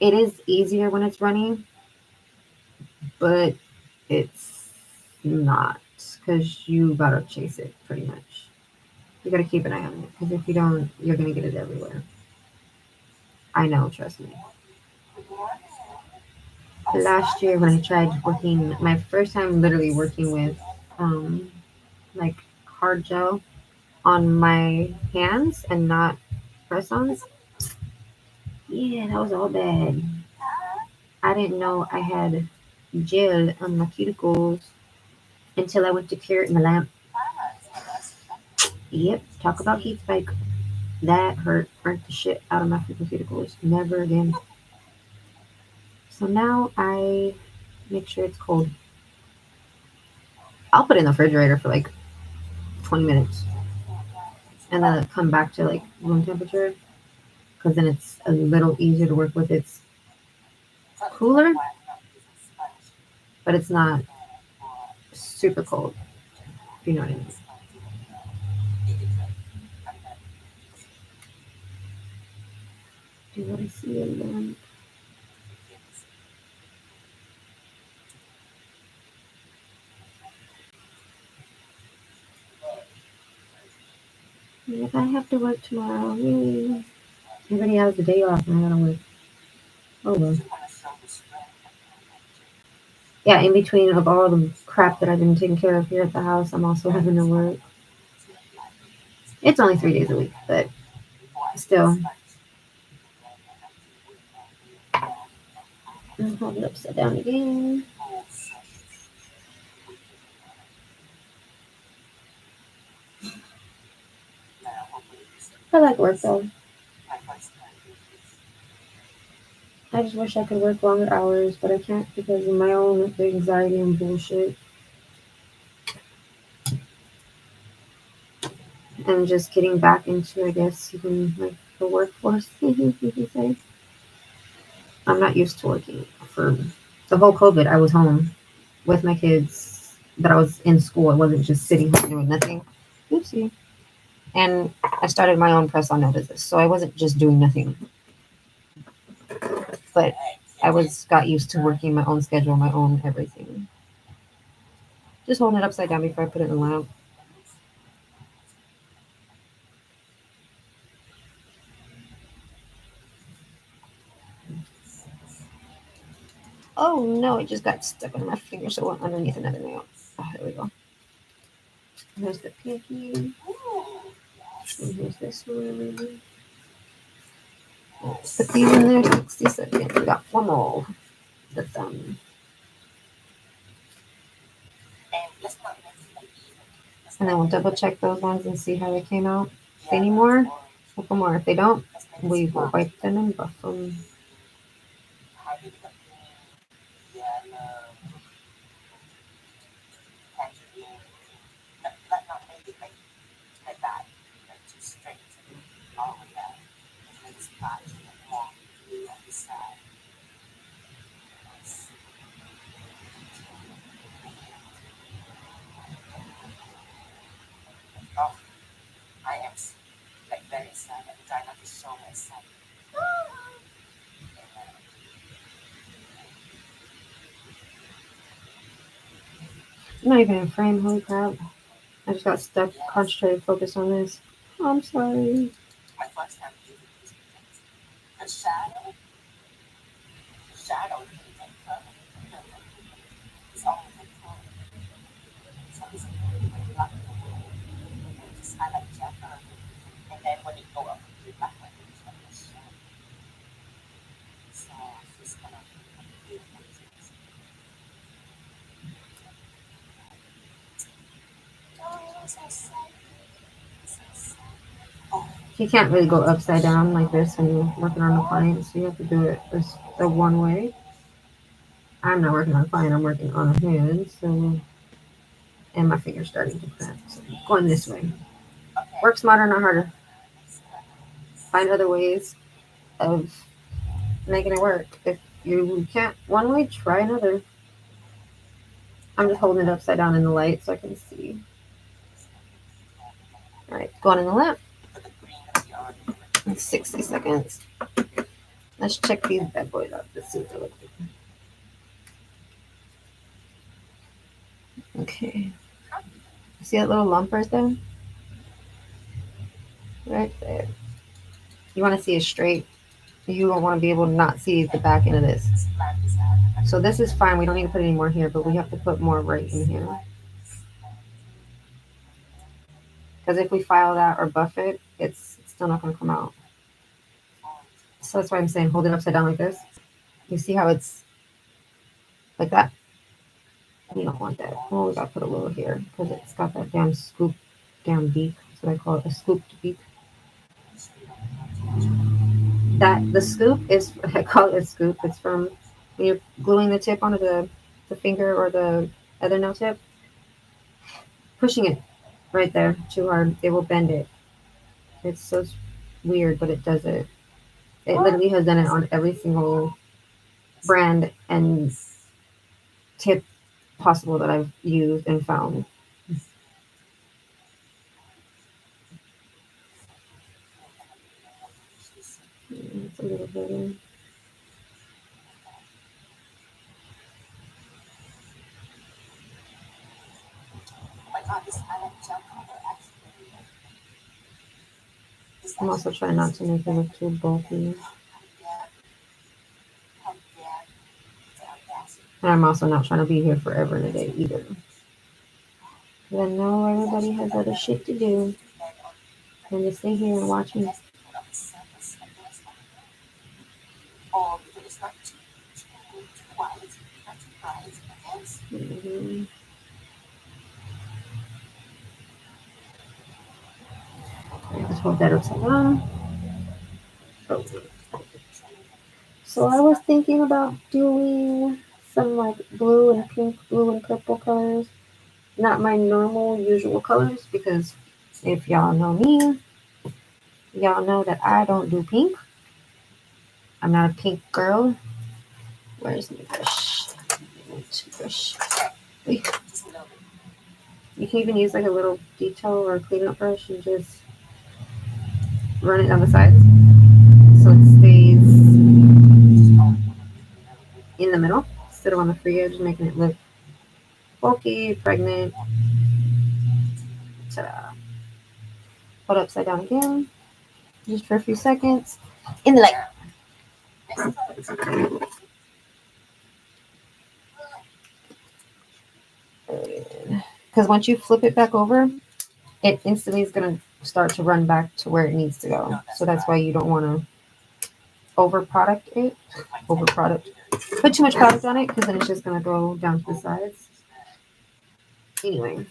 It is easier when it's runny, but it's not, because you gotta chase it pretty much. You gotta keep an eye on it, because if you don't, you're gonna get it everywhere. I know, trust me. Last year when I tried working, my first time literally working with um, like hard gel on my hands and not press-ons, yeah, that was all bad. I didn't know I had gel on my cuticles until I went to cure it in the lamp. Yep, talk about heat spike. That burnt the shit out of my freaking cuticles. Never again. So now I make sure it's cold. I'll put it in the refrigerator for like 20 minutes and then come back to like room temperature, because then it's a little easier to work with. It's cooler, but it's not super cold, if you know what I mean. Do I see a lamp? If I have to work tomorrow, yay. Everybody has the day off and I gotta work. Oh well. Yeah, in between of all the crap that I've been taking care of here at the house, I'm also having to work. It's only 3 days a week, but still. And hold it upside down again. full session with now hopefully this I like work though. my first time doing this. I just wish I could work longer hours, but I can't because of my own anxiety and bullshit. And just getting back into, I guess, even like the workforce, you could say. I'm not used to working for the whole COVID. I was home with my kids, but I was in school. I wasn't just sitting home doing nothing. Oopsie. And I started my own press on notices, so I wasn't just doing nothing. But I got used to working my own schedule, my own everything. Just holding it upside down before I put it in the lamp. Oh no, it just got stuck on my finger, so it went underneath another nail. Oh, there we go. Here's the pinky. And here's this one. Let's put these in there 60 seconds. We got one more. The thumb. And then we'll double check those ones and see how they came out. If they need more, we'll put more. If they don't, we will wipe them and buff them. Oh, I am like very sad. I try not to show my sad. I'm not even in frame. Holy crap. I just got stuck, concentrated, focused on this. Oh, I'm sorry. My first time doing this. The shadow, the shadow is it's almost like color. So it's like black and just highlight Jaffa. And then when it go up to the black one, it's like a shadow. So it's kind of beautiful. Oh, so sad. So sad. Oh, You can't really go upside down like this when you're working on a client, so you have to do it the one way. I'm not working on a client, I'm working on a hand, so, and my finger's starting to cramp. So going this way. Work smarter, not harder. Find other ways of making it work. If you can't one way, try another. I'm just holding it upside down in the light so I can see. All right, going in the lamp. 60 seconds. Let's check these bad boys out. Let's see what they look like. Okay. See that little lump right there? Right there. You want to see it straight. You don't want to be able to not see the back end of this. So this is fine. We don't need to put any more here, but we have to put more right in here. Because if we file that or buff it, it's still not going to come out. So that's why I'm saying hold it upside down like this. You see how it's like that? We don't want that. Well, we got to put a little here because it's got that damn scoop, damn beak. That's what I call it, a scooped beak. That the scoop is, I call it a scoop. It's from when you're gluing the tip onto the finger or the other nail tip. Pushing it right there too hard, it will bend it. It's so weird, but it does it. It literally has done it on every single brand and tip possible that I've used and found. It's a little better. I'm also trying not to make it look too bulky. And I'm also not trying to be here forever and a day either. But I know everybody has other shit to do. And to stay here and watch me. Mhm. Let's hold that upside down. Oh. So I was thinking about doing some like blue and pink, blue and purple colors. Not my normal usual colors because if y'all know me, y'all know that I don't do pink. I'm not a pink girl. Where's my brush? Brush. You can even use like a little detail or cleanup brush and just run it down the sides so it stays in the middle instead of on the free edge, making it look bulky, pregnant. Ta-da. Hold upside down again, just for a few seconds. In the light. Because once you flip it back over, it instantly is going to start to run back to where it needs to go. So that's why you don't want to over product it. Over product. Put too much product on it because then it's just going to go down to the sides. Anyway.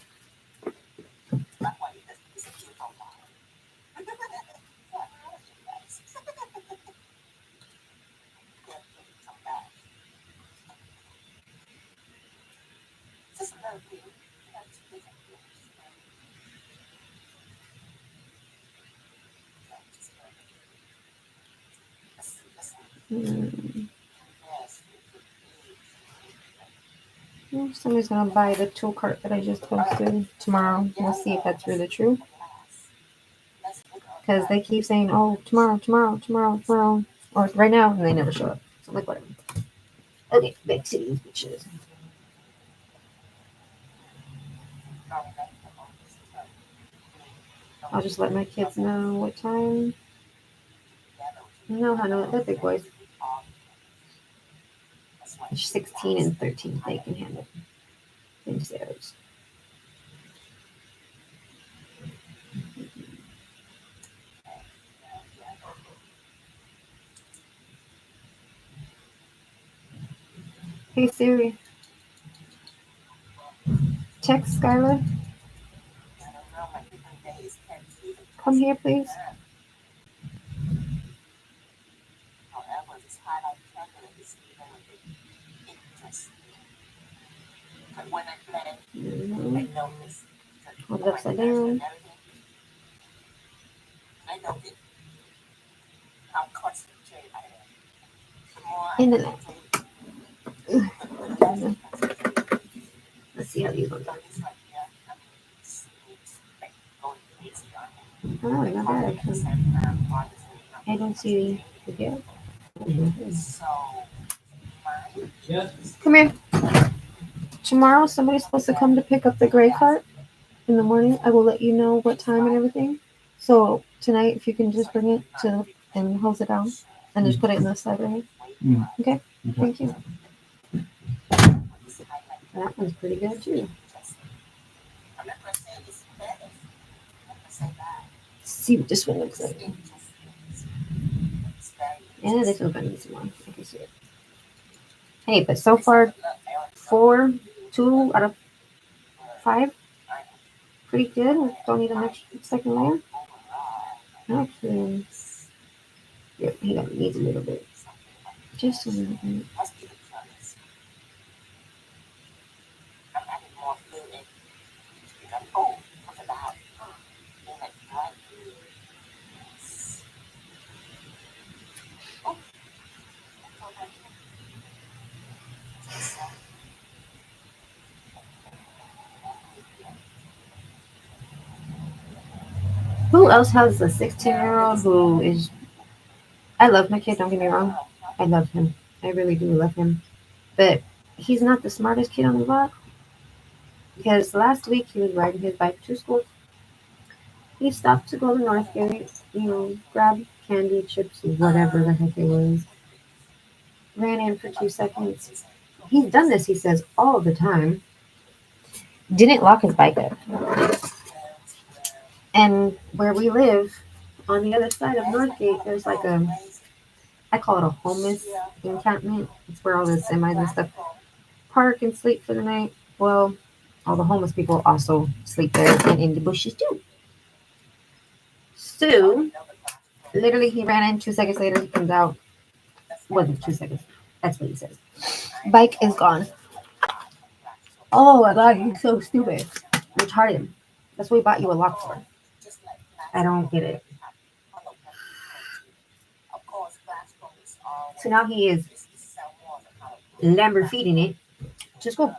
Somebody's gonna buy the tool cart that I just posted tomorrow. We'll see if that's really true. Because they keep saying, "Oh, tomorrow, tomorrow, tomorrow, tomorrow," or right now, and they never show up. So I'm like, whatever. Okay, back to these pictures. I'll just let my kids know what time. No, I know that big boys. 16 and 13, they can handle themselves. Hey Siri, text Skylar. Come here, please. Mm-hmm. Hold it upside down. In the light. Let's see how these look. Oh, not bad actually. I don't see the gap. Come here. Tomorrow, somebody's supposed to come to pick up the gray cart in the morning. I will let you know what time and everything. So tonight, if you can just bring it to and hose it down and just put it in the side right here. Okay? Thank you. That one's pretty good too. Let's see what this one looks like. Yeah, this one's gonna need some more. I can see it. Hey, but so far, 2 out of 5. Pretty good. Don't need a next second layer. Actually, yep, he needs a little bit. Just a little bit. Who else has a 16-year-old who is? I love my kid, don't get me wrong. I love him. I really do love him. But he's not the smartest kid on the block. Because last week he was riding his bike to school. He stopped to go to Northgate, grab candy, chips, whatever the heck it was. Ran in for 2 seconds. He's done this, he says, all the time. Didn't lock his bike up. And where we live, on the other side of Northgate, there's like I call it a homeless encampment. It's where all the semis and stuff park and sleep for the night. Well, all the homeless people also sleep there and in the bushes too. So, literally, he ran in 2 seconds later. He comes out. Wasn't 2 seconds. That's what he says. Bike is gone. Oh my god, you're so stupid. Retarded. That's what we bought you a lock for. I don't get it. So now he is feeding it. Just go.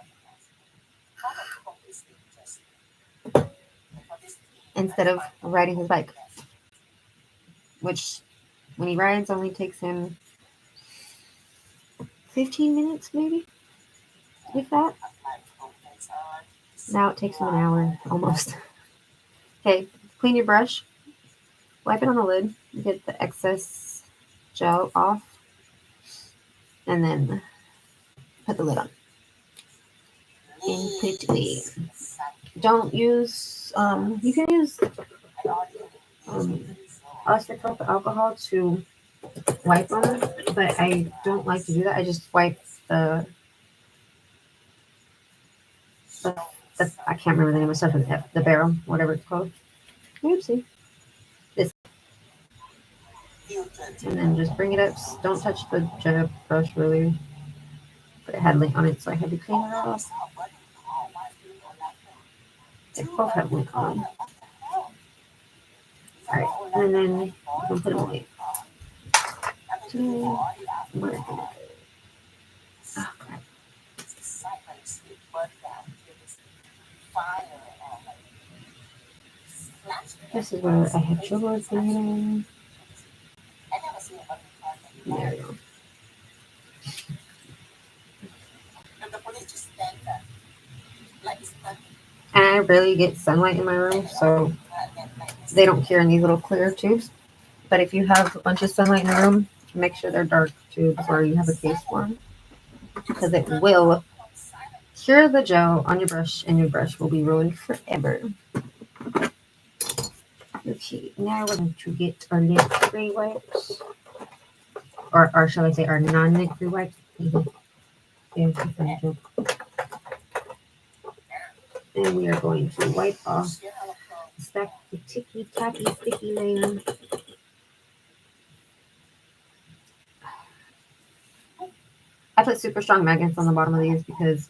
Instead of riding his bike. Which, when he rides, only takes him 15 minutes, maybe? If that. Now it takes him an hour, almost. Okay, clean your brush. Wipe it on the lid. Get the excess gel off. And then put the lid on. And put it away. Don't use, you can use isopropyl alcohol to wipe on, but I don't like to do that. I just wipe the I can't remember the name of stuff, the barrel, whatever it's called. Oopsie. This. And then just bring it up. Don't touch the jet brush really. But it had lint on it, so I had to clean it off. They both have lint on. Alright, and then you can put them away. Where is it? Oh, crap. This is where I have trouble cleaning. There we go. And I rarely get sunlight in my room, so they don't cure in these little clear tubes. But if you have a bunch of sunlight in your room, make sure they're dark tubes or you have a case for them, because it will cure the gel on your brush and your brush will be ruined forever. Okay, now we're going to get our lint-free wipes. Or shall I say our non-lint-free wipes? Yeah, and we are going to wipe off the ticky-tacky sticky layer. I put super strong magnets on the bottom of these because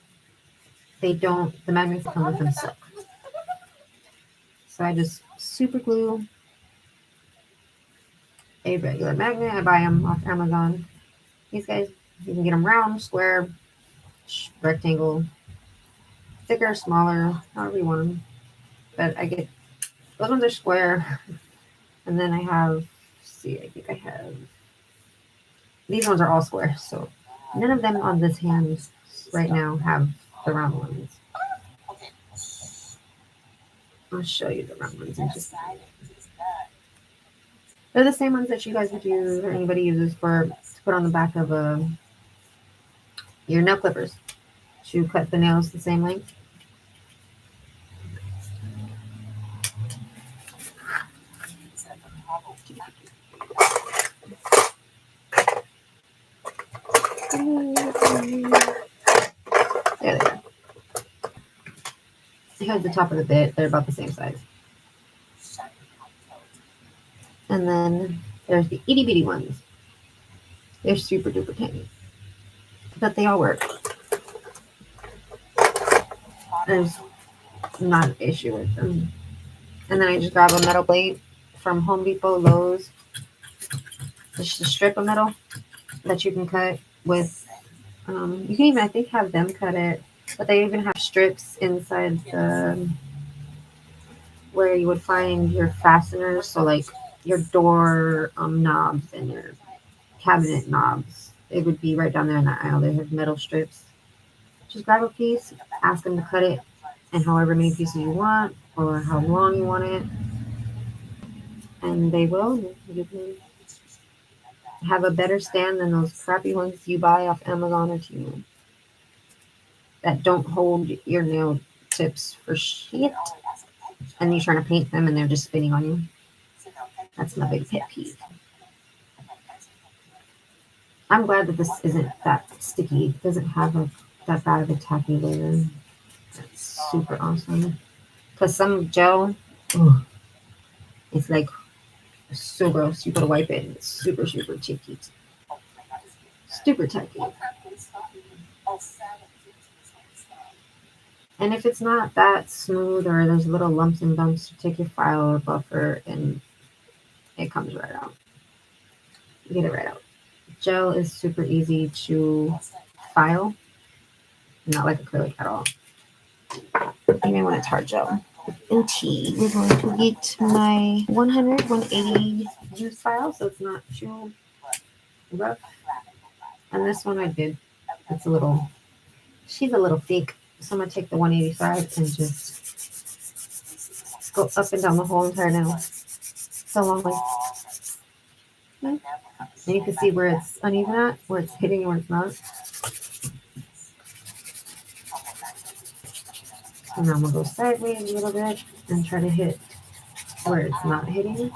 the magnets come with them silk. So I just super glue a regular magnet. I buy them off Amazon. These guys, you can get them round, square, rectangle, thicker, smaller, however you want them. But I get, those ones are square. And then I have, I think I have, these ones are all square. So none of them on this hand right now have the round ones. I'll show you the round ones in just a minute. They're the same ones that you guys would use or anybody uses to put on the back of your nail clippers to cut the nails the same length. There they are. Here's the top of the bit. They're about the same size. And then there's the itty bitty ones. They're super duper tiny. But they all work. There's not an issue with them. And then I just grab a metal plate from Home Depot, Lowe's. Just a strip of metal that you can cut with. You can even, I think, have them cut it. But they even have strips inside where you would find your fasteners. So like your door knobs and your cabinet knobs. It would be right down there in that aisle. They have metal strips. Just grab a piece, ask them to cut it in however many pieces you want or how long you want it. And they will. You can have a better stand than those crappy ones you buy off Amazon or Temu that don't hold your nail tips for shit. And you're trying to paint them and they're just spinning on you. That's my big pet peeve. I'm glad that this isn't that sticky. It doesn't have that bad of a tacky layer. That's super awesome. Because some gel, ugh, it's like so gross. You gotta wipe it. It's super, super ticky. Super tacky. And if it's not that smooth or there's little lumps and bumps, you take your file or buffer and it comes right out. You get it right out. Gel is super easy to file, not like acrylic at all. Even when it's hard gel. In tea, we're going to get my 100, 180 use file so it's not too rough. And this one I did. It's a little, she's a little thick. So I'm going to take the 180 side and just go up and down the whole entire nail. So long way. And you can see where it's uneven at, where it's hitting and where it's not. So now I'm going to go sideways a little bit and try to hit where it's not hitting.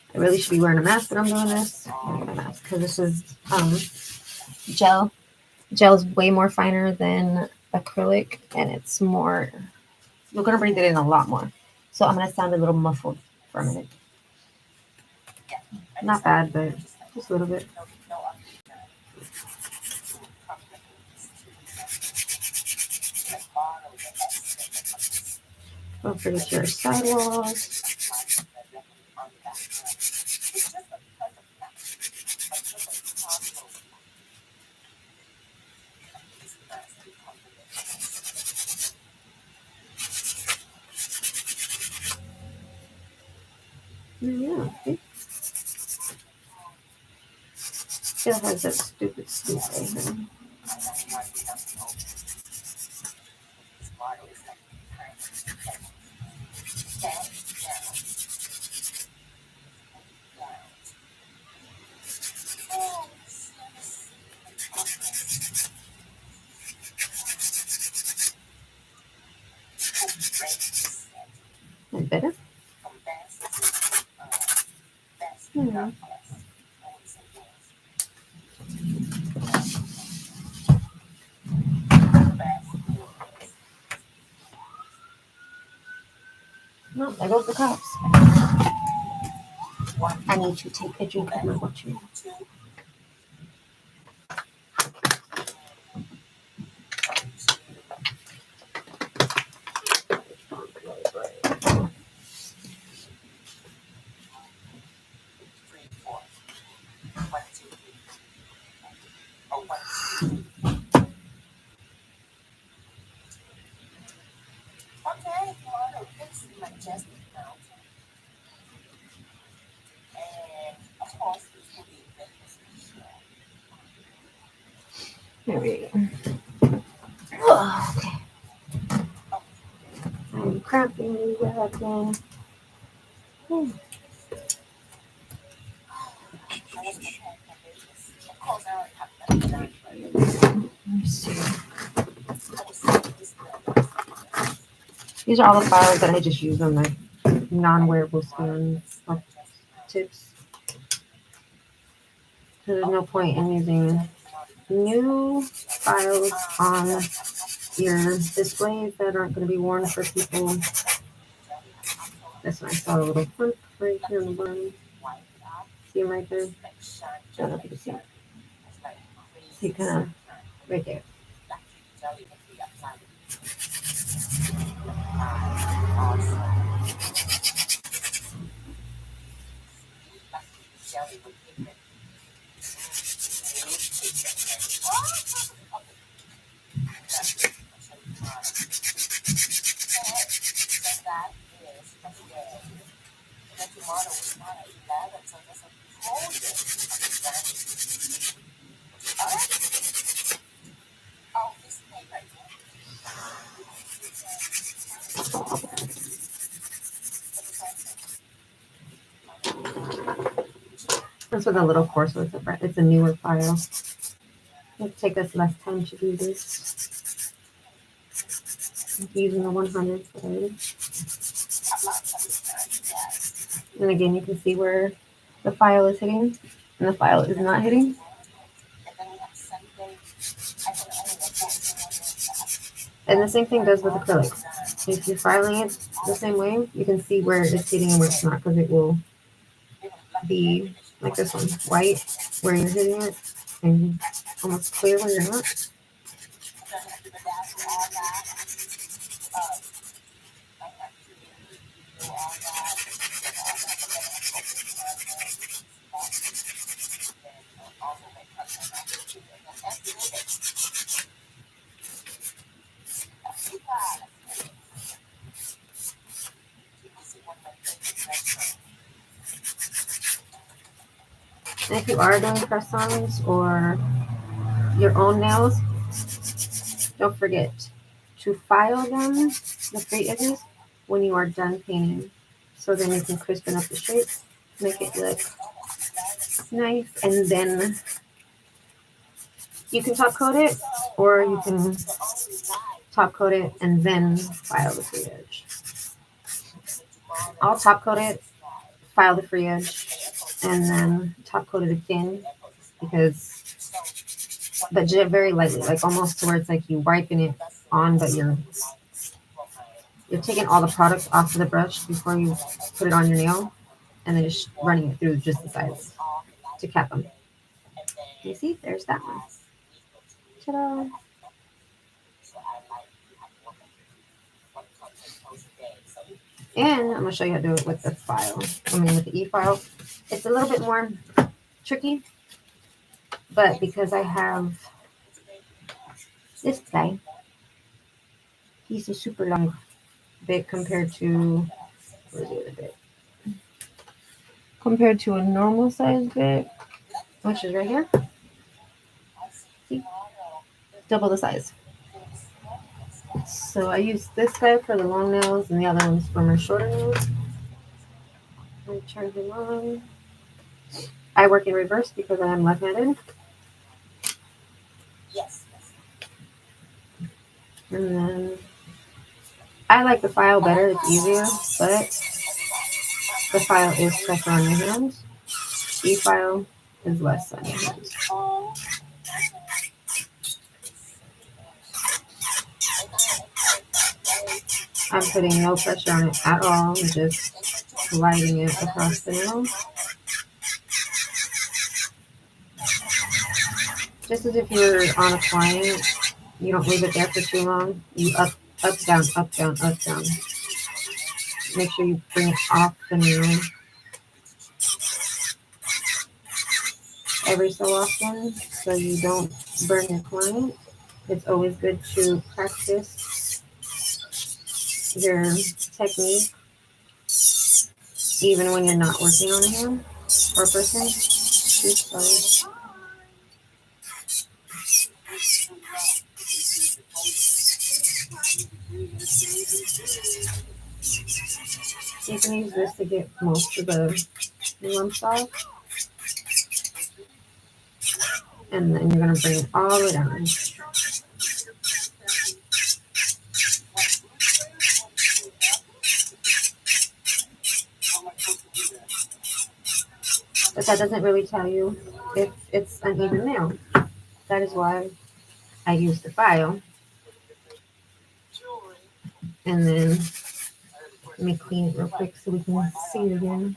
I really should be wearing a mask when I'm doing this. I'm wearing a mask because this is gel. Gel's way more finer than acrylic, and it's more. You're gonna breathe it in a lot more. So I'm gonna sound a little muffled for a minute. Not bad, but just a little bit. Don't forget your sidewalls. Yeah, it still has that stupid scoop right here. And better. Hmm. No, there goes the cops. I need to take a drink of my water. There we go. Oh, okay. I'm cramping again. Let me see. These are all the files that I just used on my non-wearable skin tips. So there's no point in using new files on your displays that aren't going to be worn for people. That's when I saw a little front right here on the bottom. See them right there? I don't know if you can see it. See, kind of right there. This was a little coarse, so it's a newer file. It'll take us less time to do this. Using the 100 today. And again, you can see where the file is hitting and the file is not hitting. And the same thing does with acrylics. If you're filing it the same way, you can see where it's hitting and where it's not, because it will be like this one, white where you're hitting it and almost clear where you're not. And if you are doing press-ons or your own nails, don't forget to file them, the free edges, when you are done painting. So then you can crispen up the shapes, make it look nice, and then you can top coat it, or you can top coat it and then file the free edge. I'll top coat it, file the free edge, and then top coat it again, but very lightly, like almost to where it's like you wiping it on, but you're taking all the product off of the brush before you put it on your nail, and then just running it through just the sides to cap them. You see, there's that one. Ta-da! And I'm gonna show you how to do it with the file. With the e-file. It's a little bit more tricky, but because I have this guy, he's a super long bit compared to, where's the other bit? Compared to a normal size bit, which is right here. See? Double the size. So I use this guy for the long nails and the other one's for my shorter nails. I turn him on. I work in reverse because I am left-handed. Yes. And then I like the file better, it's easier, but the file is pressure on your hands. E-file is less on your hands. I'm putting no pressure on it at all, I'm just sliding it across the nail. Just as if you're on a client, you don't leave it there for too long. You up, down, up, down, up, down. Make sure you bring it off the nail every so often so you don't burn your client. It's always good to practice your technique even when you're not working on a hand or a person. You can use this to get most of the lumps off. And then you're going to bring it all the way down. But that doesn't really tell you if it's an even nail. That is why I use the file. And then let me clean it real quick so we can see it again.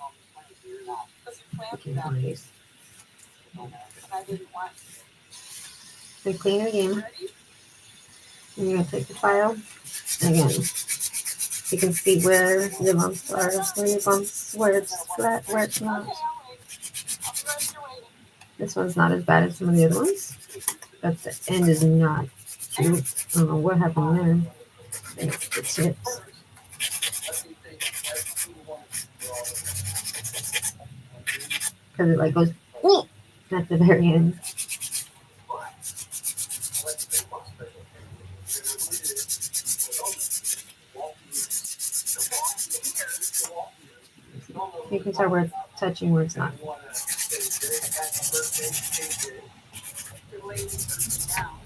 Okay, so clean it again. And you're going to take the file. And again, you can see where the bumps are, where it's flat, where it's not. This one's not as bad as some of the other ones, but the end is not. I don't know what happened there. I think it's the tips. Because it like goes at the very end. You can tell where it's touching, where it's not. The ladies are now.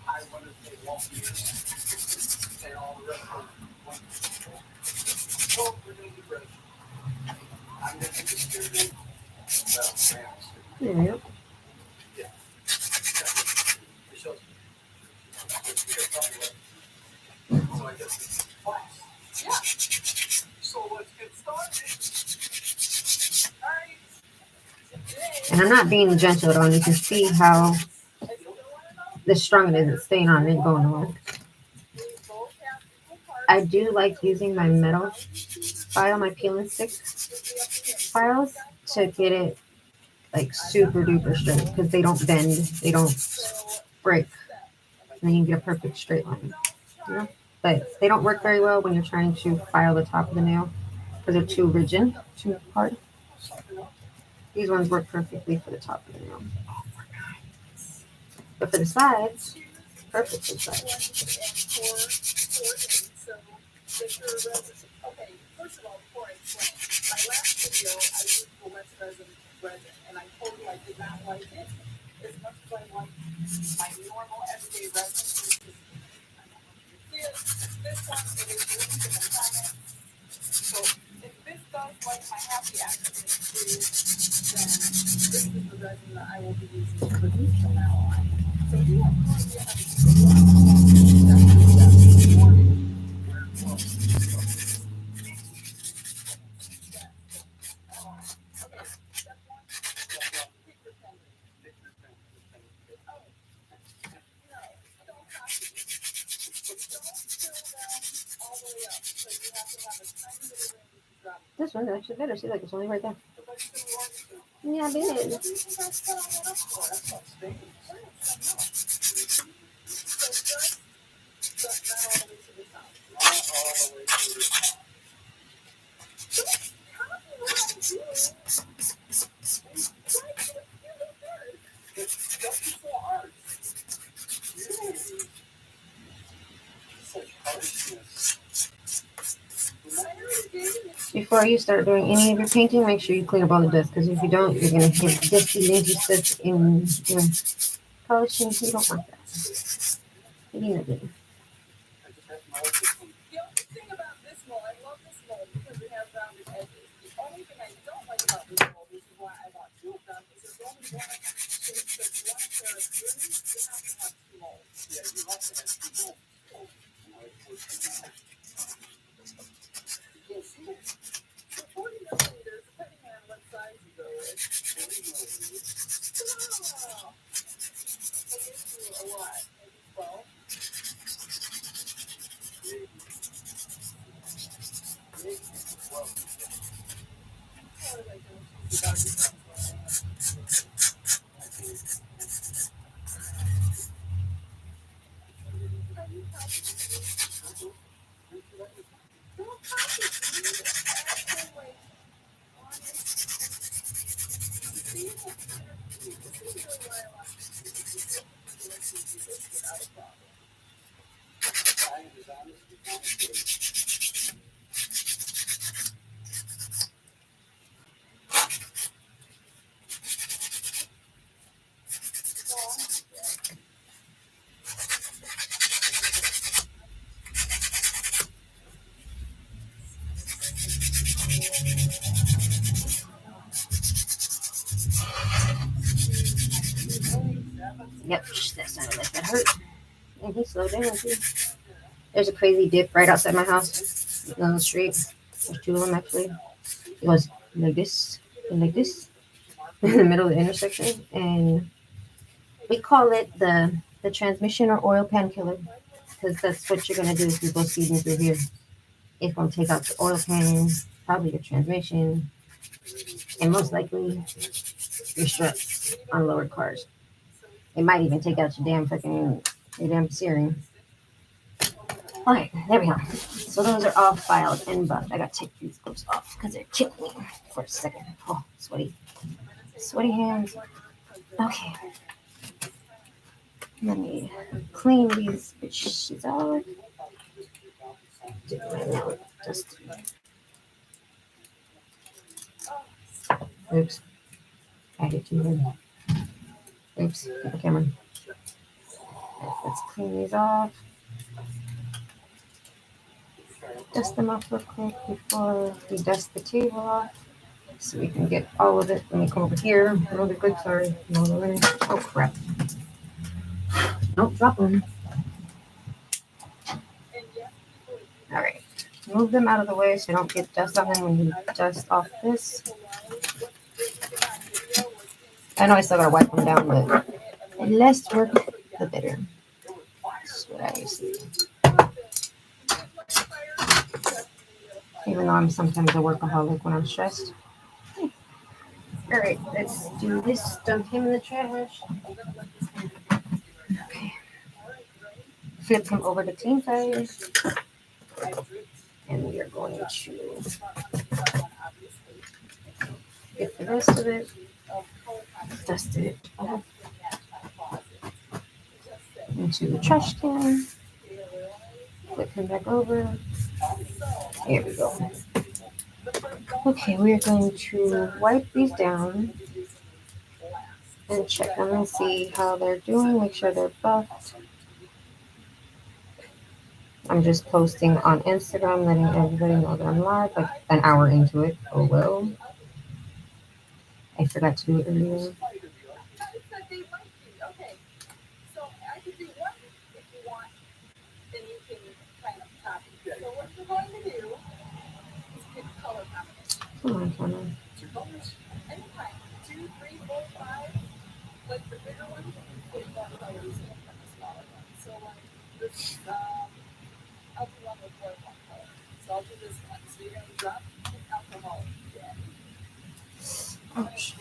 I wonder if they won't be and all the rest of them. Well, we're going to be ready. I'm going to be distributed. Yep. Yeah. So I guess class. Yeah. So let's get started. All right. And I'm not being gentle at all. You can see how the strong it is. It's staying on. It ain't going nowhere. I do like using my metal file, my peel and stick files, to get it like super duper straight because they don't bend, they don't break, and then you get a perfect straight line. You know? But they don't work very well when you're trying to file the top of the nail because they're too rigid, too hard. These ones work perfectly for the top of the nail. But for the sides, perfect for the sides. Okay, first of all, before I explain, my last video, I used the less resin, and I told you I did not like it as much as I like my normal everyday resin. This one, it is linked in the comments. So if this does like my happy accident too, then this is the resin that I will be using to produce from now on. So if you have no idea how to use This one's actually better. See, like it's only right there. Yeah, I did. Before you start doing any of your painting, make sure you clean up all the dust, because if you don't, you're going to get dusty, dingy stuff in your polishing. You don't want that. You need it. The only thing about this mold, I love this mold because it has rounded edges. The only thing I don't like about this mold, which is why I bought two of them, is there's only one shape that's one pair of rings. You have to have two molds. Yeah, you have to have two molds. So 40 millimeters, depending on what size you go with. 40 millimeters. Oh, that gives you a lot. Maybe 12. Yep, that sounded like that hurt. And he slowed down too. There's a crazy dip right outside my house on the street. There's two of them actually. It goes like this and like this in the middle of the intersection, and we call it the transmission or oil pan killer, because that's what you're gonna do if you go speeding through here. It's gonna take out the oil pan, probably your transmission, and most likely your struts on lower cars. It might even take out your damn steering. Okay, there we go. So those are all filed and buffed. I gotta take these gloves off because they're killing me for a second. Oh, sweaty hands. Okay, let me clean these bitches out. Do my nail dust. Oops. I hit too hard. Oops. Get the camera. Let's clean these off. Dust them off real quick before we dust the table off. So we can get all of it. Let me come over here. No, they're good. Sorry. No, they're in. Oh, crap. Nope, drop them. All right. Move them out of the way so you don't get dust on them when you dust off this. I know I still gotta wipe them down, but the less work, the better. That's what I used to do. Even though I'm sometimes a workaholic when I'm stressed. All right, let's do this. Dump him in the trash. Okay. Flip him over to clean side. And we are going to get the rest of it. Dust it off into the trash can. Flip him back over. Here we go. Okay, we're going to wipe these down and check them and see how they're doing. Make sure they're buffed. I'm just posting on Instagram, letting everybody know that I'm live, like an hour into it. Oh well. I forgot to do it earlier. Come on, Connor. Ouch.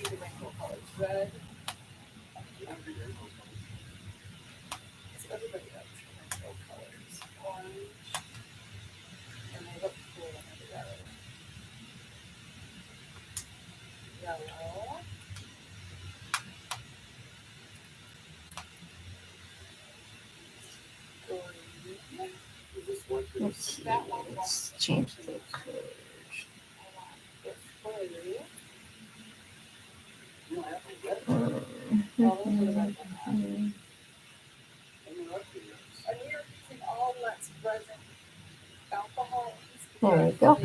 Let's see. Let's change the color. There we go.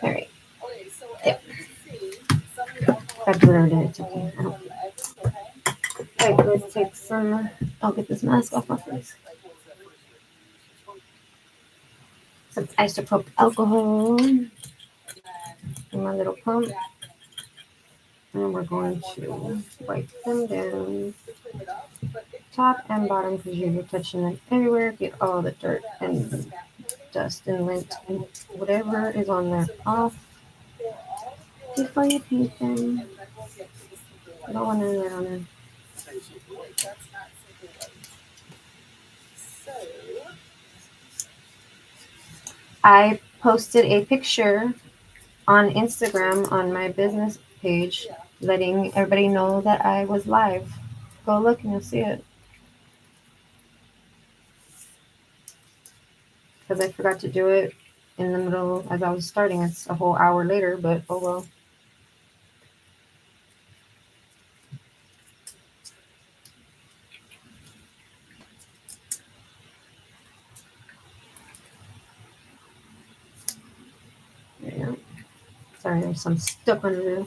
All right. Yep. I blurred it. It's okay. All right, let's take some. I'll get this mask off my face. Some isopropyl alcohol in my little pump. And we're going to wipe them down, top and bottom, because you're touching them everywhere. Get all the dirt and dust and lint and whatever is on there off before you paint them. I don't want any of that on there. I posted a picture on Instagram on my business page, letting everybody know that I was live. Go look and you'll see it. Because I forgot to do it in the middle as I was starting. It's a whole hour later, but oh well. There you go. Sorry, there's some stuck under there.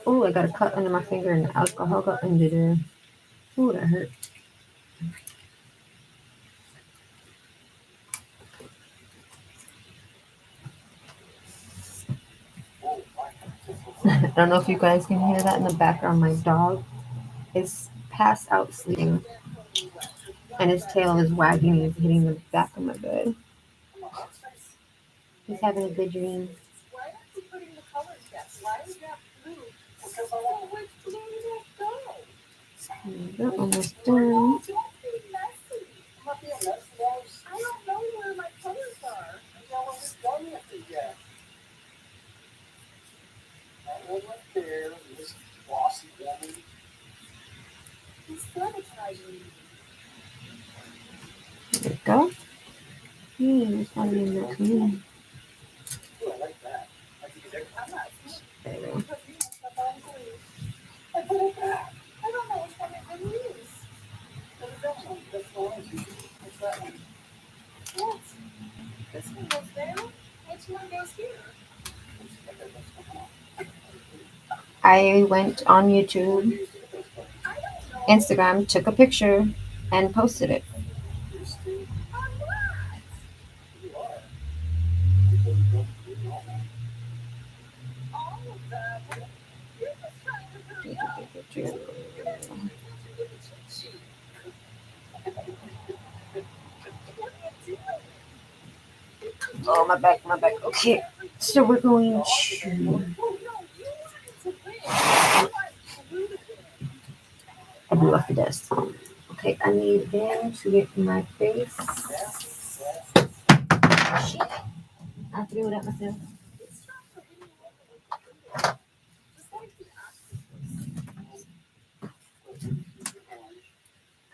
Oh, I got a cut under my finger and the alcohol got under there. Oh, that hurt. I don't know if you guys can hear that in the background. My dog is passed out sleeping, and his tail is wagging and hitting the back of my bed. He's having a good dream. We're almost done. There we go. It's not even that clean. There we go. This one goes there. Which one goes here? I went on YouTube, Instagram, took a picture, and posted it. Oh, my back, my back. Okay, so we're going to. I blew off the desk. Okay, I need them to get my face. Shit. I threw it at myself.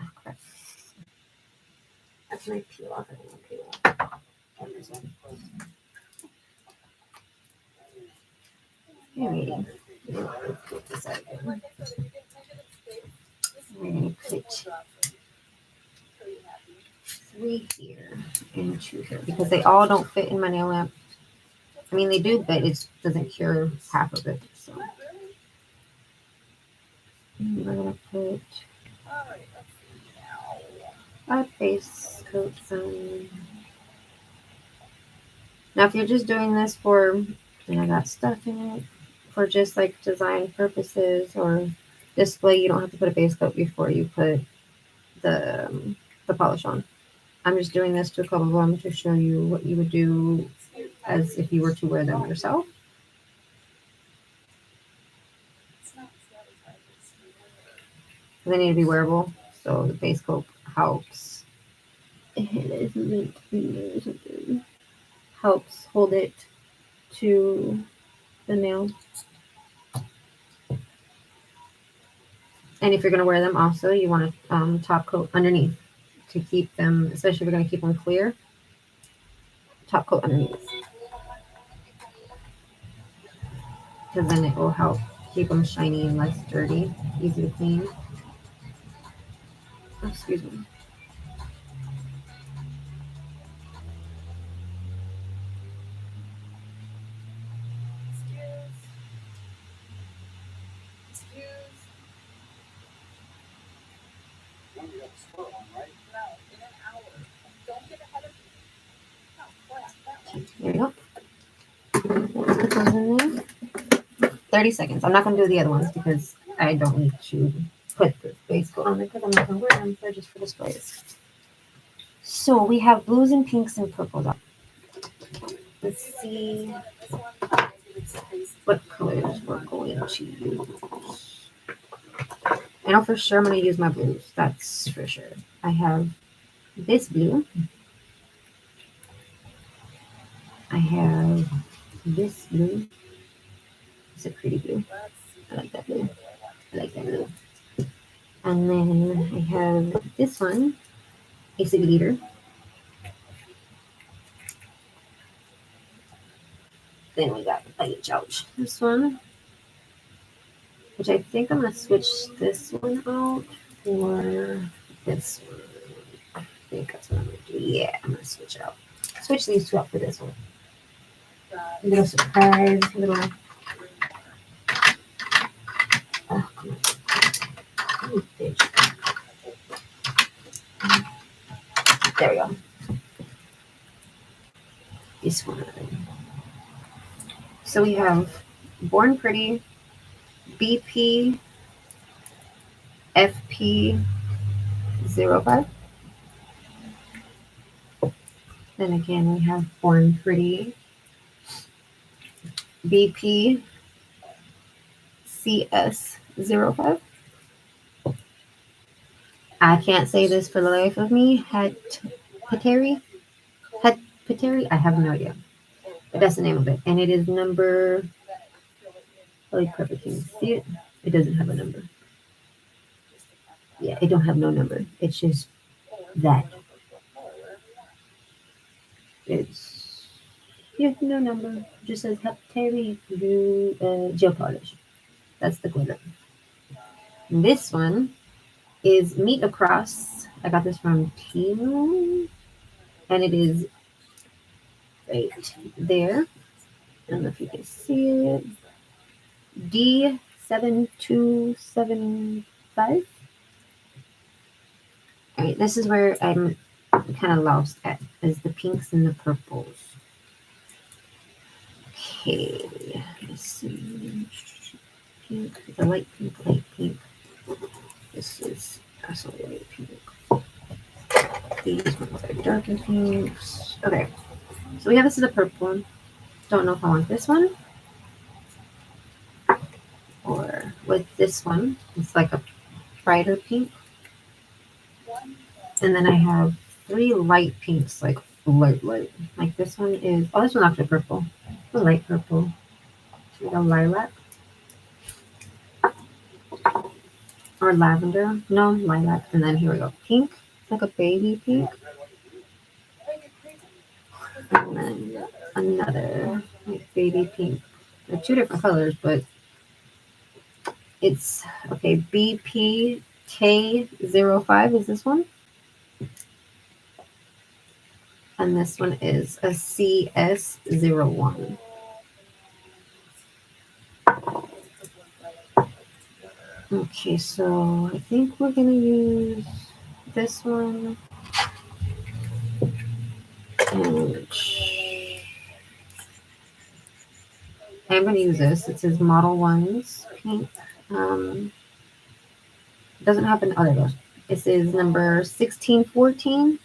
Oh, crap. That's my peel off. I don't want to peel off. Alrighty. Let's get this out again. We're going to put 3 here and 2 here because they all don't fit in my nail lamp. I mean, they do, but it doesn't cure half of it. So we're going to put a base coat on. Now, if you're just doing this for, and I got stuff in it, for just like design purposes or display, you don't have to put a base coat before you put the polish on. I'm just doing this to a couple of them to show you what you would do as if you were to wear them yourself. They need to be wearable, so the base coat helps. Helps hold it to the nail. And if you're going to wear them also, you want a top coat underneath to keep them, especially if you're going to keep them clear. Top coat underneath. Because then it will help keep them shiny and less dirty, easy to clean. Oh, excuse me. There we go. Put those in there. 30 seconds. I'm not going to do the other ones because I don't need to put the base coat on there because I'm not going to wear them. They're just for displays. So we have blues and pinks and purples up. Let's see what colors we're going to use. I know for sure I'm going to use my blues. That's for sure. I have this blue. I have this blue. It's a pretty blue. I like that blue. I like that blue. And then I have this one. It's a glitter. Then we got this one, which I think I'm going to switch this one out for this one. I think that's what I'm going to do. Yeah, I'm going to switch these two out for this one. A little surprise, a little. Oh, come on. There we go. This one. So we have Born Pretty, BP, FP05. Then again, we have Born Pretty, BP, CS05. I can't say this for the life of me. Pateri? I have no idea. But that's the name of it. And it is number. Holy crap, I can't see it. It doesn't have a number. Yeah, it don't have no number. It's just that. It's no number. It just says Heptary gel polish. That's the glitter. This one is Meet Across. I got this from Temu, and it is right there. I don't know if you can see it. D7275. All right, this is where I'm kind of lost at, is the pinks and the purples. Okay, let's see. Pink, the light pink, light pink. This is also light pink. These ones are darker pinks. Okay, so we have this is a purple one. Don't know if I want this one or with this one. It's like a brighter pink. And then I have 3 light pinks, like light. Like this one is, oh, this one's actually purple. A light purple. Like a lilac. Or lavender. No, lilac. And then here we go. Pink. It's like a baby pink. And then another like baby pink. They're 2 different colors, but it's okay. BPK05 is this one. And this one is a CS01. Okay, so I think we're gonna use this one. And I'm gonna use this. It says Model Ones pink. Doesn't have an other goes. This is number 1614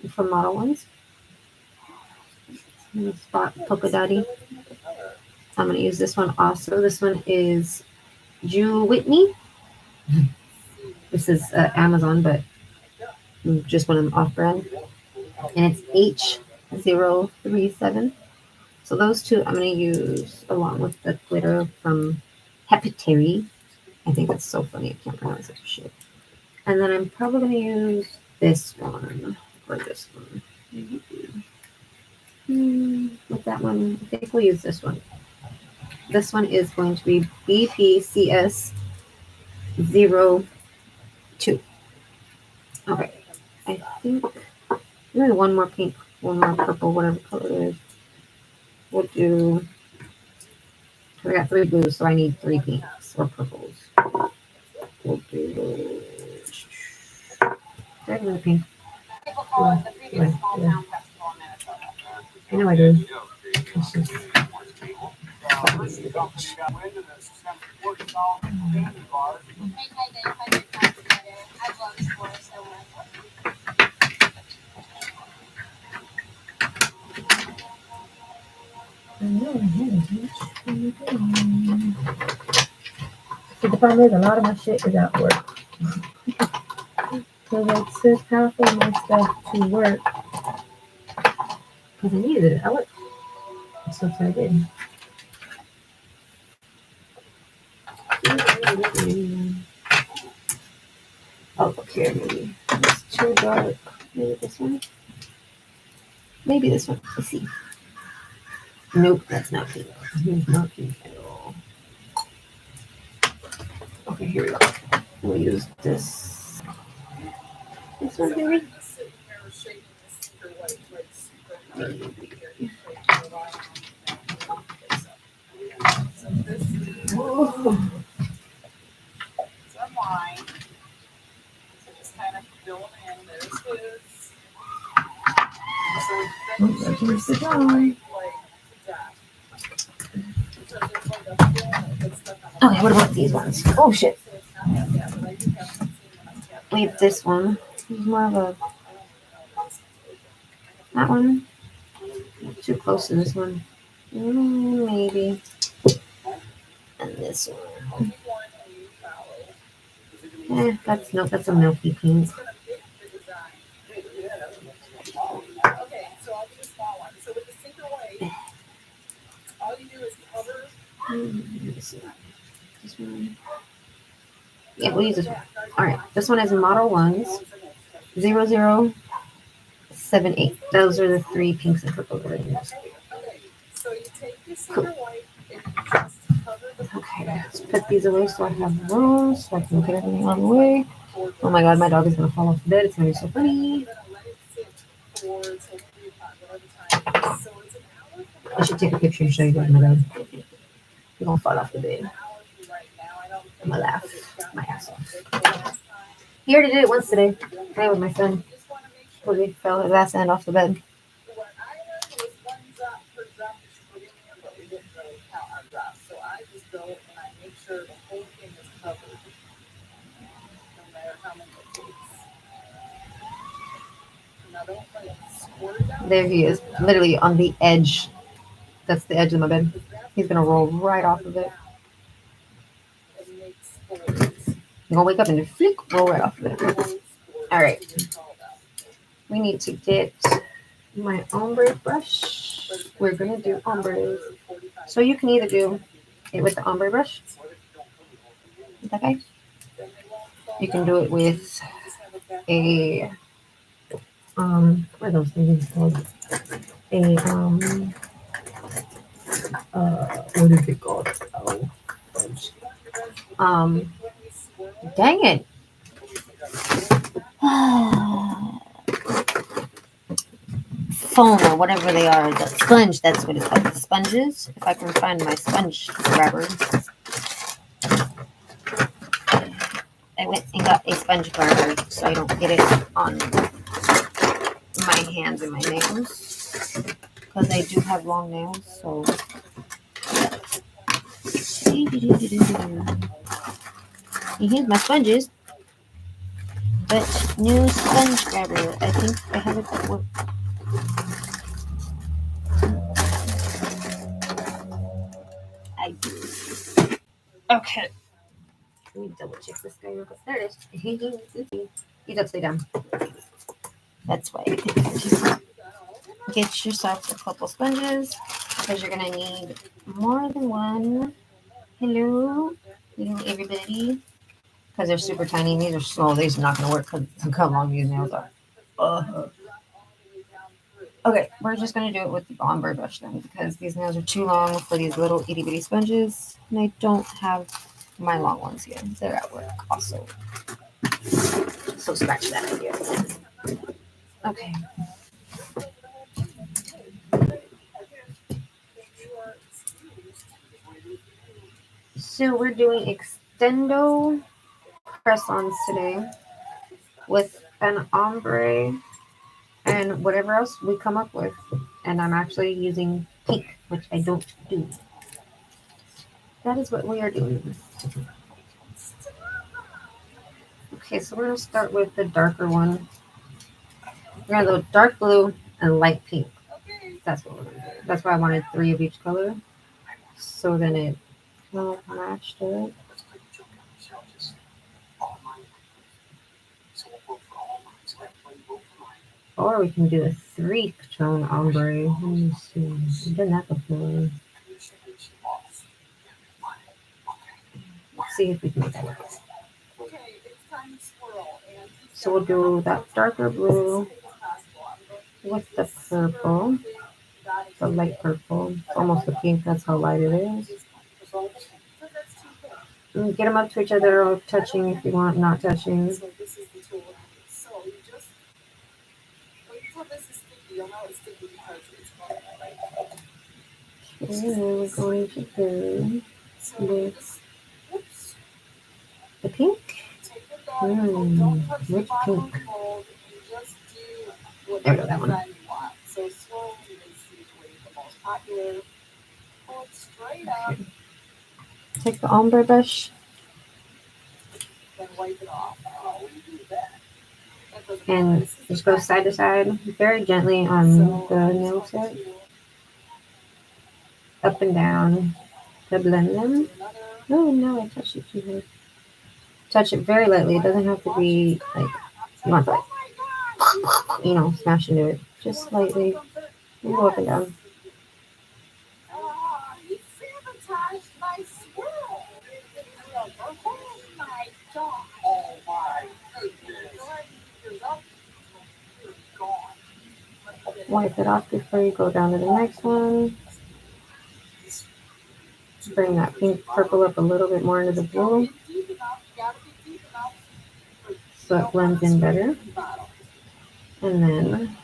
for Model Ones. Spot Polka Dotty. I'm gonna use this one also. This one is Jew Whitney. This is Amazon, but just one of them off brand. And it's H037. So those 2 I'm going to use along with the glitter from Heptary. I think that's so funny. I can't pronounce it for shit. And then I'm probably going to use this one or this one. With that one, I think we'll use this one. This one is going to be BPCS02. Okay. I think maybe one more pink, one more purple, whatever color it is. We'll do. I got 3 blues, so I need 3 pinks or purples. We'll do. Regular pink. Yeah. I know I do. It's just. See, the problem is a lot of my shit is at work. So it's so powerful my stuff to work. Because I needed it at work. So I did. Oh, okay, maybe it's too dark. Maybe this one. Maybe this one. Let's see. Nope, that's not pink. It's not pink at all. Okay, here we go. We'll use this. This one, maybe. Oh. Here's the drawing. Okay, what about these ones? Oh shit. Wait, this one. This is more of a. That one. Too close to this one. Maybe. And this one. That's a milky pink. This one. Yeah, we'll use this one. All right, this one is Model Ones 0071. 7, 8. Those are the 3 pinks and purples we're gonna use. Cool. Okay, let's put these away so I have room so I can get everything on the way. Oh my god, my dog is gonna fall off the bed. It's gonna be so funny. I should take a picture and show you guys my dog. You're gonna fall off the bed. I'm gonna laugh my ass off. He already did it once today. Playing with my son. He fell his ass end off the bed. There he is, literally on the edge. That's the edge of my bed. He's gonna roll right off of it. You're gonna wake up and just flick, roll right off of it. All right. We need to get my ombre brush. We're gonna do ombres. So you can either do it with the ombre brush. Okay. You can do it with a what are those things called? A what is it called? Oh, dang it. Foam or whatever they are, the sponge, that's what it's called, the sponges. If I can find my sponge grabber. I went and got a sponge grabber so I don't get it on my hands and my nails, because I do have long nails, so. And here's my sponges, but new sponge grabber. I think I have it at work. I do. Okay. Let me double check this guy real quick. There it is. He's upside down. That's why. Get yourself a couple sponges because you're gonna need more than one. Hello, everybody. Because they're super tiny. These are small. These are not gonna work because look how long these nails are. Okay, we're just gonna do it with the ombre brush then because these nails are too long for these little itty bitty sponges, and I don't have my long ones here. They're at work also. So scratch that idea. Okay. So we're doing extendo press-ons today with an ombre and whatever else we come up with. And I'm actually using pink, which I don't do. That is what we are doing. Okay, so we're going to start with the darker one. We're going to go dark blue and light pink. That's what we're going to do. That's why I wanted 3 of each color. So then it will match to it. Or we can do a 3-tone ombre. Let me see. I've done that before. Let's see if we can make that work. So we'll do that darker blue with the purple, the light purple, almost the pink. That's how light it is. And get them up to each other, or touching if you want, not touching. Okay, we're going to do with the pink. Which pink? There we go, that one. Okay. Take the ombre brush and just go side to side very gently on the nail set, up and down to blend them. Oh no, I touched it too hard. Touch it very lightly. It doesn't have to be like you want to like smash into it. Just slightly and go up and down. Wipe it off before you go down to the next one. Bring that pink purple up a little bit more into the blue so it blends in better. And then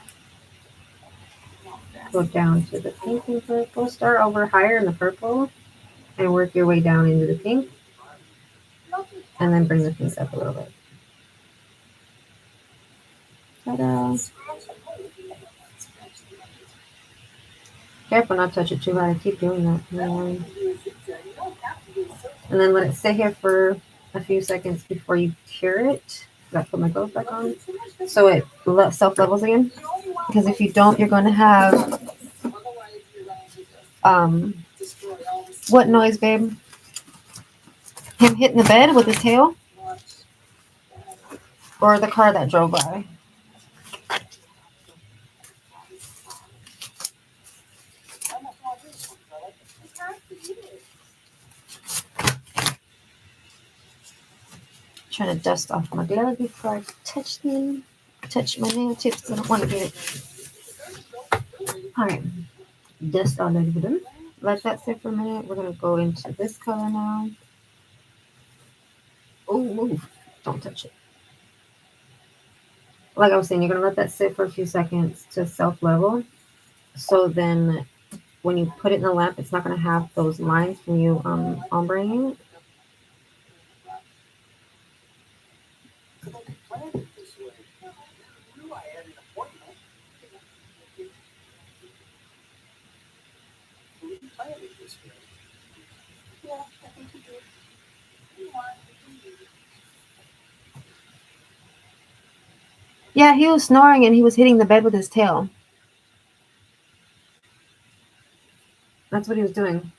go down to the pink and purple. Start over higher in the purple and work your way down into the pink. And then bring the pink up a little bit. Ta-da! Careful not to touch it too hard. I keep doing that. And then let it sit here for a few seconds before you cure it. I put my gloves back on so it self-levels again. Because if you don't, you're going to have what noise, babe? Him hitting the bed with his tail? Or the car that drove by? Trying to dust off my gloves before I touch them. Touch my nail tips. I don't want to get it. Alright. Dust all over them. Let that sit for a minute. We're going to go into this color now. Oh, move. Don't touch it. Like I was saying, you're going to let that sit for a few seconds to self-level. So then when you put it in the lamp, it's not going to have those lines from you ombreing it. Yeah, he was snoring and he was hitting the bed with his tail. That's what he was doing.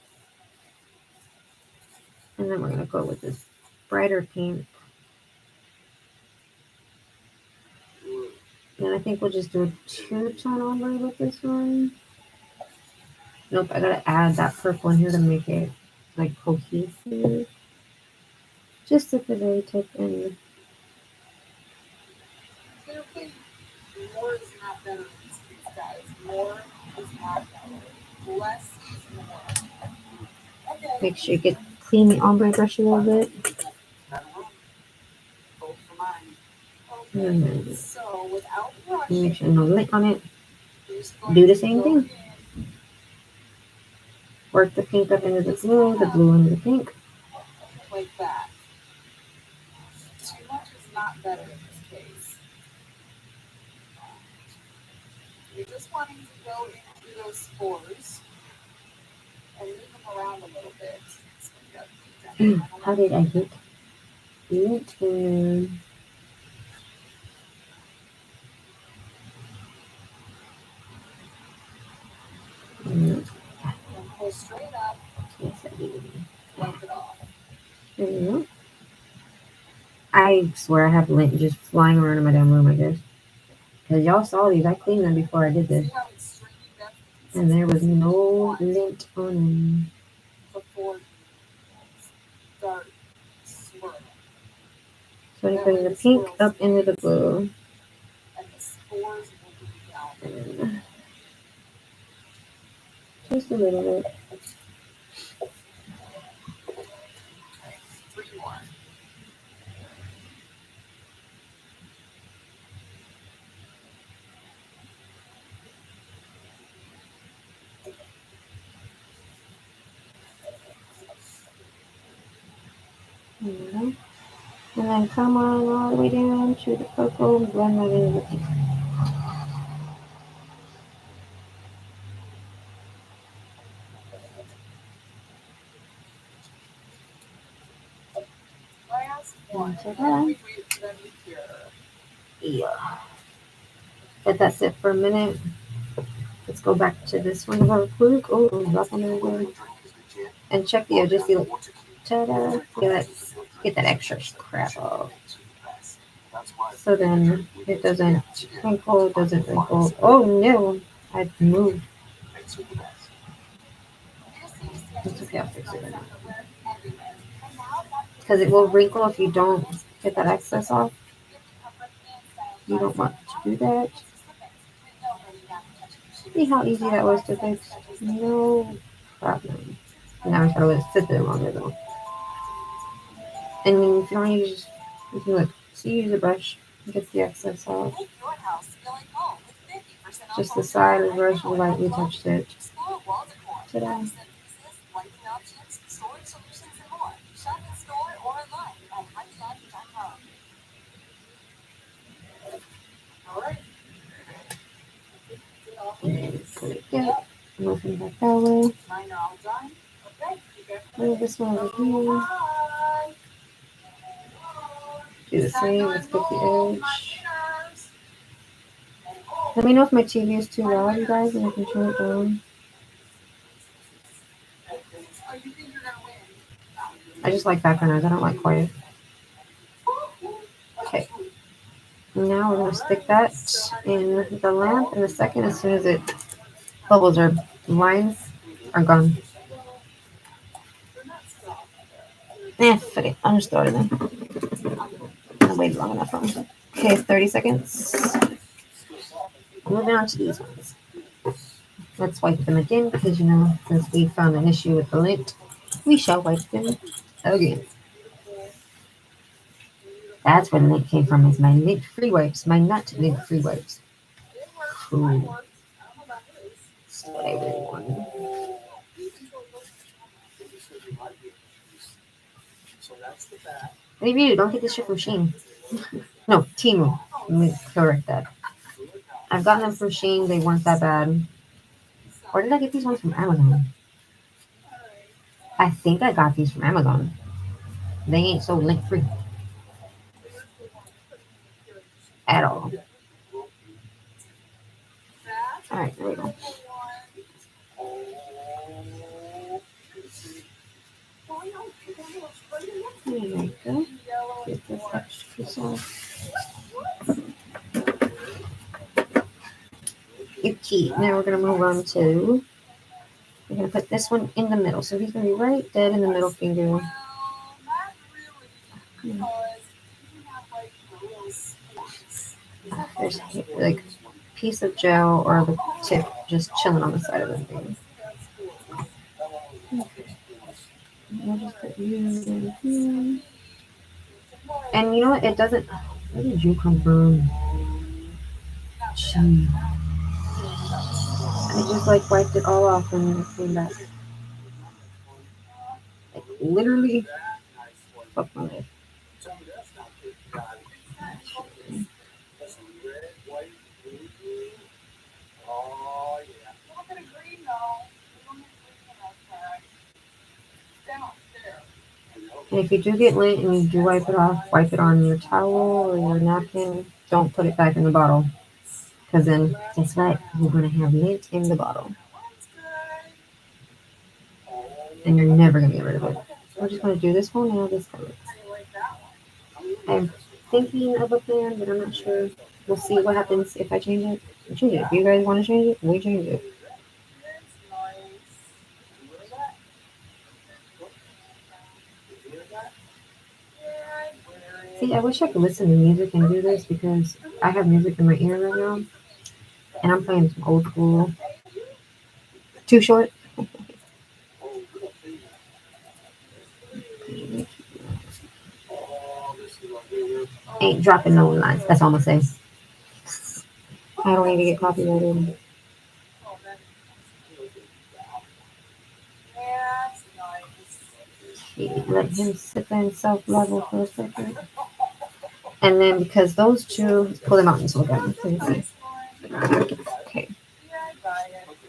And then we're going to go with this brighter pink. And I think we'll just do a two-tone ombre with this one. Nope, I got to add that purple in here to make it like cohesive. Just at the very tip end. More is not better, guys. More is not better. Less is more. Okay. Make sure you clean the ombre brush a little bit. And then make sure no lint on it. Do the same thing. Work the pink up into the blue into the pink. Like that. Too much is not better in this case. You're just wanting to go into those spores and move them around a little bit. How did I get it? Pull straight up. Yes, I did. Wipe it off. There you go. I swear I have lint just flying around in my damn room, I guess. Because y'all saw these. I cleaned them before I did this. And there was no lint on them. Before you start swirling. So I'm putting the pink up into the blue. And the spores will be down. Just a little bit. 3 more. And then come on all the way down to the purple, blend that into the pink. Last one. Yeah. Let that sit for a minute. Let's go back to this one real quick. Oh, drop on there. And check the edges. See, ta-da. Let's get that extra crap off. So then it doesn't wrinkle, it doesn't wrinkle. Oh no, I moved. It's okay, I'll fix it right now. Because it will wrinkle if you don't get that excess off. You don't want to do that. See how easy that was to fix? No problem. Now I just gotta let it sit there longer though. And then if you don't use, you can look, see, use a brush, get the excess off. Make your house feel like home with 50% off Just the home side of the decor brush will lightly touch it. Explore wall decor, Ta-da. accent pieces, lighting options, storage solutions, and more. Shop in store or online at HoneyLodge.com. And put it there. Moving back that way. Mine are all done. Okay, Move this one over here. Do the same. Let's get the edge. Let me know if my TV is too loud, you guys, and I can turn it down. I just like background noise. I don't like quiet. Okay. Now we're going to stick that in the lamp in a second as soon as it bubbles or lines are gone. Fuck it. I'll just throw it in there. I waited long enough for them. Okay, 30 seconds. Moving on to these ones. Let's wipe them again because, since we found an issue with the lint, we shall wipe them again. That's where the lint came from, is my lint-free wipes, my not lint-free wipes. Cool. That's what I really wanted. Review, don't get this shit from Shein. No, Temu. Let me correct that. I've gotten them from Shein, they weren't that bad. Or did I get these ones from Amazon? I think I got these from Amazon. They ain't so lint-free. At all. Alright, there we go. There we go. Get this extra piece off. Okay, now we're going to move on to, we're going to put this one in the middle. So he's going to be right dead in the middle finger. There's like a piece of gel or the tip just chilling on the side of the thing. I'll just put you in here. And you know what? It doesn't. Where did you come from? Gee. I just like wiped it all off and it came back. Like literally. Fuck my life. And if you do get lint and you do wipe it off, wipe it on your towel or your napkin. Don't put it back in the bottle. Because then, guess what? You're going to have lint in the bottle. And you're never going to get rid of it. So we're just going to do this one now, this color. I'm thinking of a plan, but I'm not sure. We'll see what happens if I change it. We'll change it. If you guys want to change it, we change it. See, I wish I could listen to music and do this because I have music in my ear right now. And I'm playing some old school. Too short? Ain't dropping no lines. That's all I'm going to say. I don't need to get copyrighted. Okay, let him sit there and self-level for a second. And then because those two, pull them out and look at them. So you see. Okay.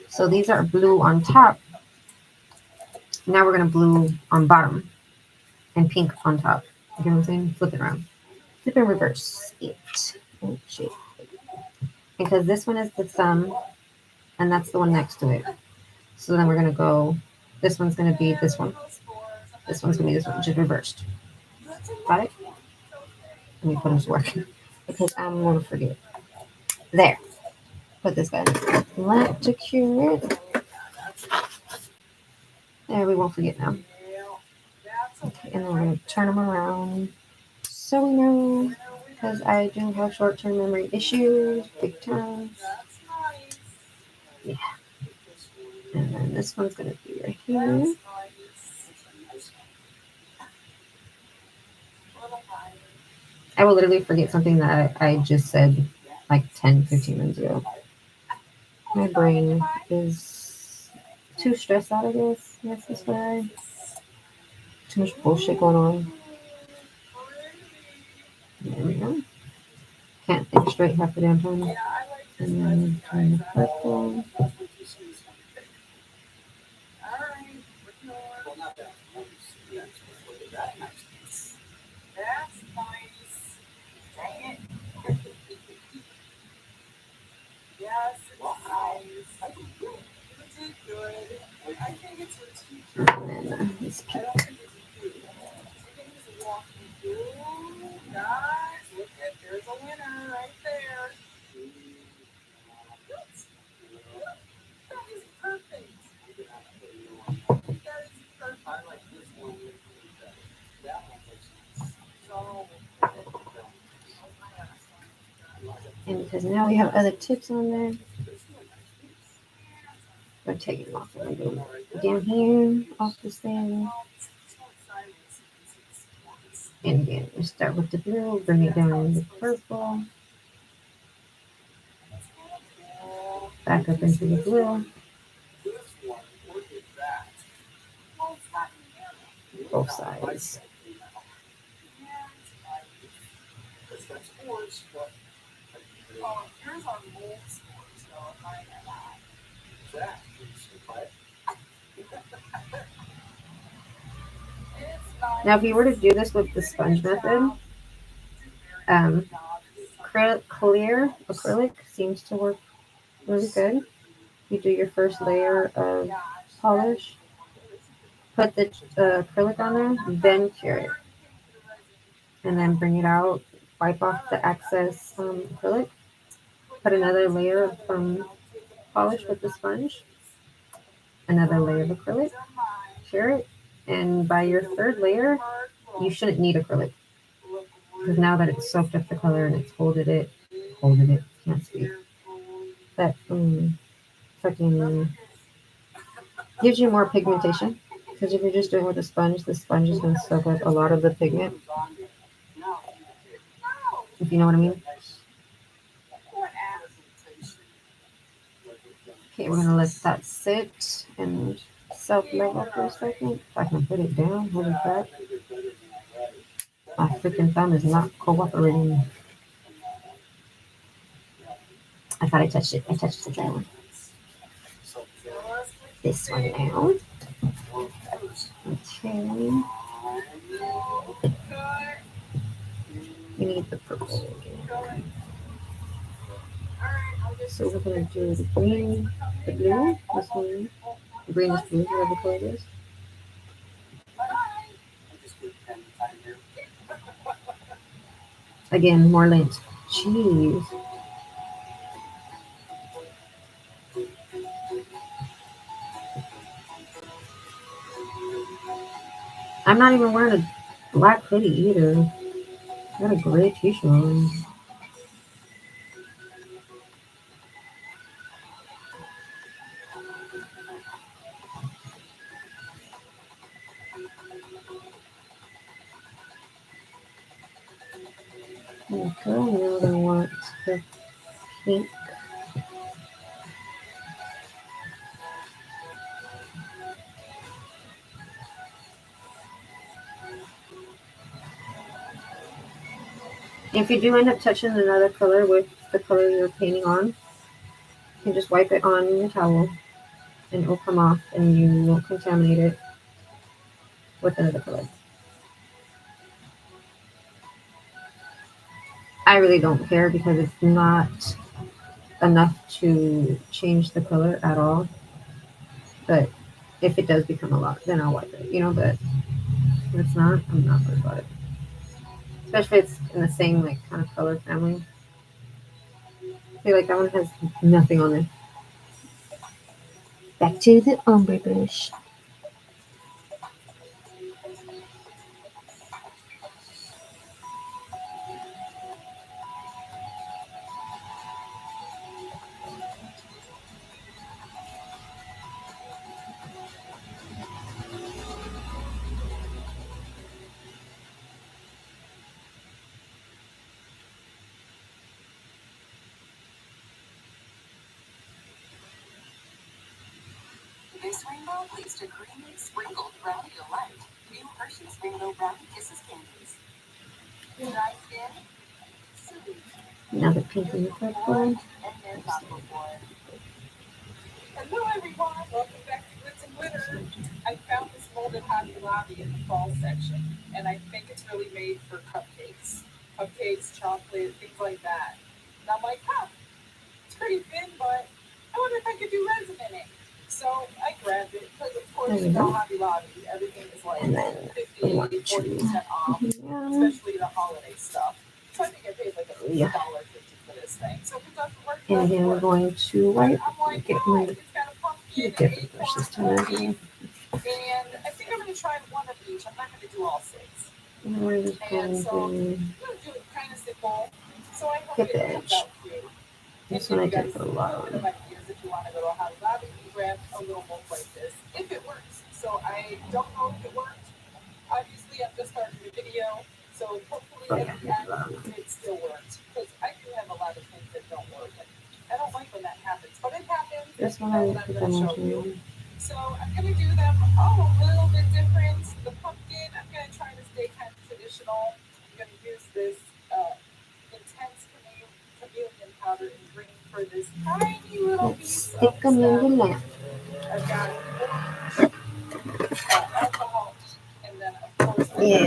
So these are blue on top. Now we're going to blue on bottom. And pink on top. You know what I'm saying? Flip it around. Flip and reverse it. Oh, shit. Because this one is the thumb. And that's the one next to it. So then we're going to go, this one's going to be this one. This one's going to be this one, just reversed. Got it? Let me put them to work. Because I'm going to forget. There. Put this guy. Let to cure it. There, we won't forget now. Okay, and then we're going to turn them around. So we know, because I do have short-term memory issues, big time. Yeah. And then this one's gonna be right here. I will literally forget something that I just said like 10, 15 minutes ago. My brain is too stressed out, I guess. That's this way. Too much bullshit going on. There we go. Can't think straight half the damn time. And then turn the purple. And then this pink. And because now we have other tips on there, I'm taking it off and go down here, off this thing. And again, we start with the blue, bring it down into purple, back up into the blue, both sides. Now, if you were to do this with the sponge method, clear acrylic seems to work really good. You do your first layer of polish, put the acrylic on there, then cure it, and then bring it out, wipe off the excess acrylic, put another layer of polish with the sponge, another layer of acrylic, cure it, and by your third layer, you shouldn't need acrylic because now that it's soaked up the color and it's holded it, can't speak. That fucking gives you more pigmentation because if you're just doing it with a sponge, the sponge is going to soak up a lot of the pigment. If you know what I mean. Okay, we're gonna let that sit and self-level for a second. If I can put it down, holy crap. My freaking thumb is not cooperating. I thought I touched it. I touched the dry one. This one now. Okay. We need the purple again. So we're gonna do the green, the blue, this one. The green is blue, whatever color it is. Again, more lint. Jeez. I'm not even wearing a black hoodie either. I got a gray t-shirt on. Okay, now I want the pink. If you do end up touching another color with the color you're painting on, you can just wipe it on your towel and it will come off and you won't contaminate it with another color. I really don't care because it's not enough to change the color at all. But if it does become a lot, then I'll wipe it, but if it's not, I'm not worried about it. Especially if it's in the same kind of color family. I feel like that one has nothing on it. Back to the ombre brush. This rainbow leads to creamy, sprinkled brownie delight. New Hershey's Rainbow Brownie Kisses candies. Dry skin, soothing. Now the pink and the purple. And then not before. Hello everyone, welcome back to Glitz and Glitter. I found this molded Hobby Lobby in the fall section, and I think it's really made for cupcakes. Cupcakes, chocolate, things like that. And I'm like, huh, it's pretty thin, but I wonder if I could do resin in it. So I grabbed it, because of course, you know, Hobby Lobby, everything is like 50, 40% off, especially the holiday stuff. So I think I paid like $1.50 for this thing. So if it doesn't work, And again, we're going to wipe. Get my different brushes to and I think I'm going to try one of each. I'm not going to do all six. And so I'm going to do it kind of simple. So I hope it comes out cute. This one I did put a lot on. If you want to go to Hobby Lobby, you grab a little mold like this, if it works. So I don't know if it worked. Obviously, I'm just starting the video, so hopefully at the end it still works. Because I do have a lot of things that don't work. And I don't like when that happens, but it happens. This one I'm going to show you. So I'm going to do them all a little bit different. The pumpkin, I'm going to try to stay kind of traditional. I'm going to use this intense chameleon powder in green for this tiny little piece of stick them in the lamp. I've got orange, alcohol, and then of course and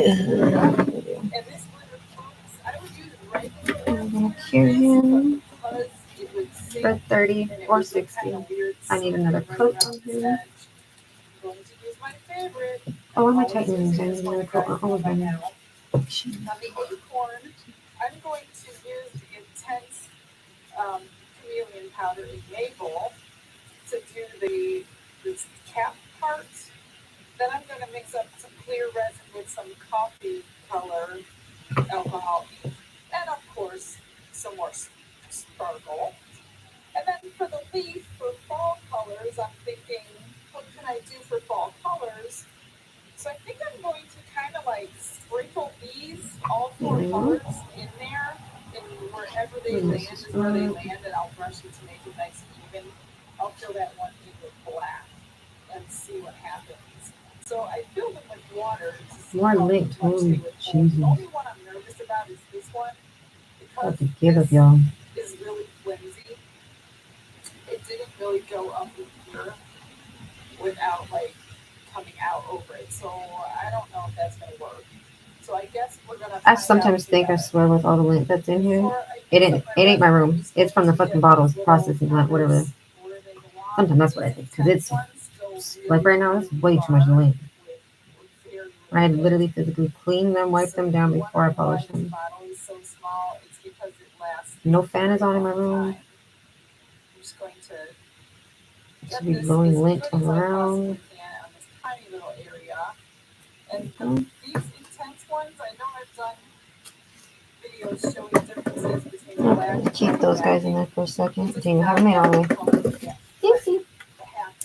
this glitter coats. I would use regular I'm gonna cure him because it would for 30 or 60. I need another coat on him. I'm going to use my favorite. Oh, I'm tightening these. I need another coat on all of them. On the acorn, I'm going to use the intense chameleon powder in maple to do this cap part. Then I'm going to mix up some clear resin with some coffee color alcohol, and of course some more sparkle. And then for the leaf, for fall colors, I'm thinking, what can I do for fall colors? So I think I'm going to kind of like sprinkle these all four colors in there, and wherever they land is where they land, and I'll brush it to make it nice and even. I'll fill that one in with black and see what happens. So I fill them with water. More linked. Holy Jesus. The only one I'm nervous about is this one, because to give up, y'all. Is really flimsy. It didn't really go up in here without like coming out over it. So I don't know if that's gonna work. So I guess we're gonna. I sometimes think, I swear, with all the lint that's in here, it ain't my room. It's from the fucking bottles, processing plant, whatever. Sometimes that's what I think, because it's like right now, it's way too much lint. I literally physically clean them, wipe them down before I polish them. No fan is on in my room. Should be blowing lint around. And these intense ones, I know I've done videos showing differences between the black. Keep those guys in there for a second. Do you have them on me? Oopsie.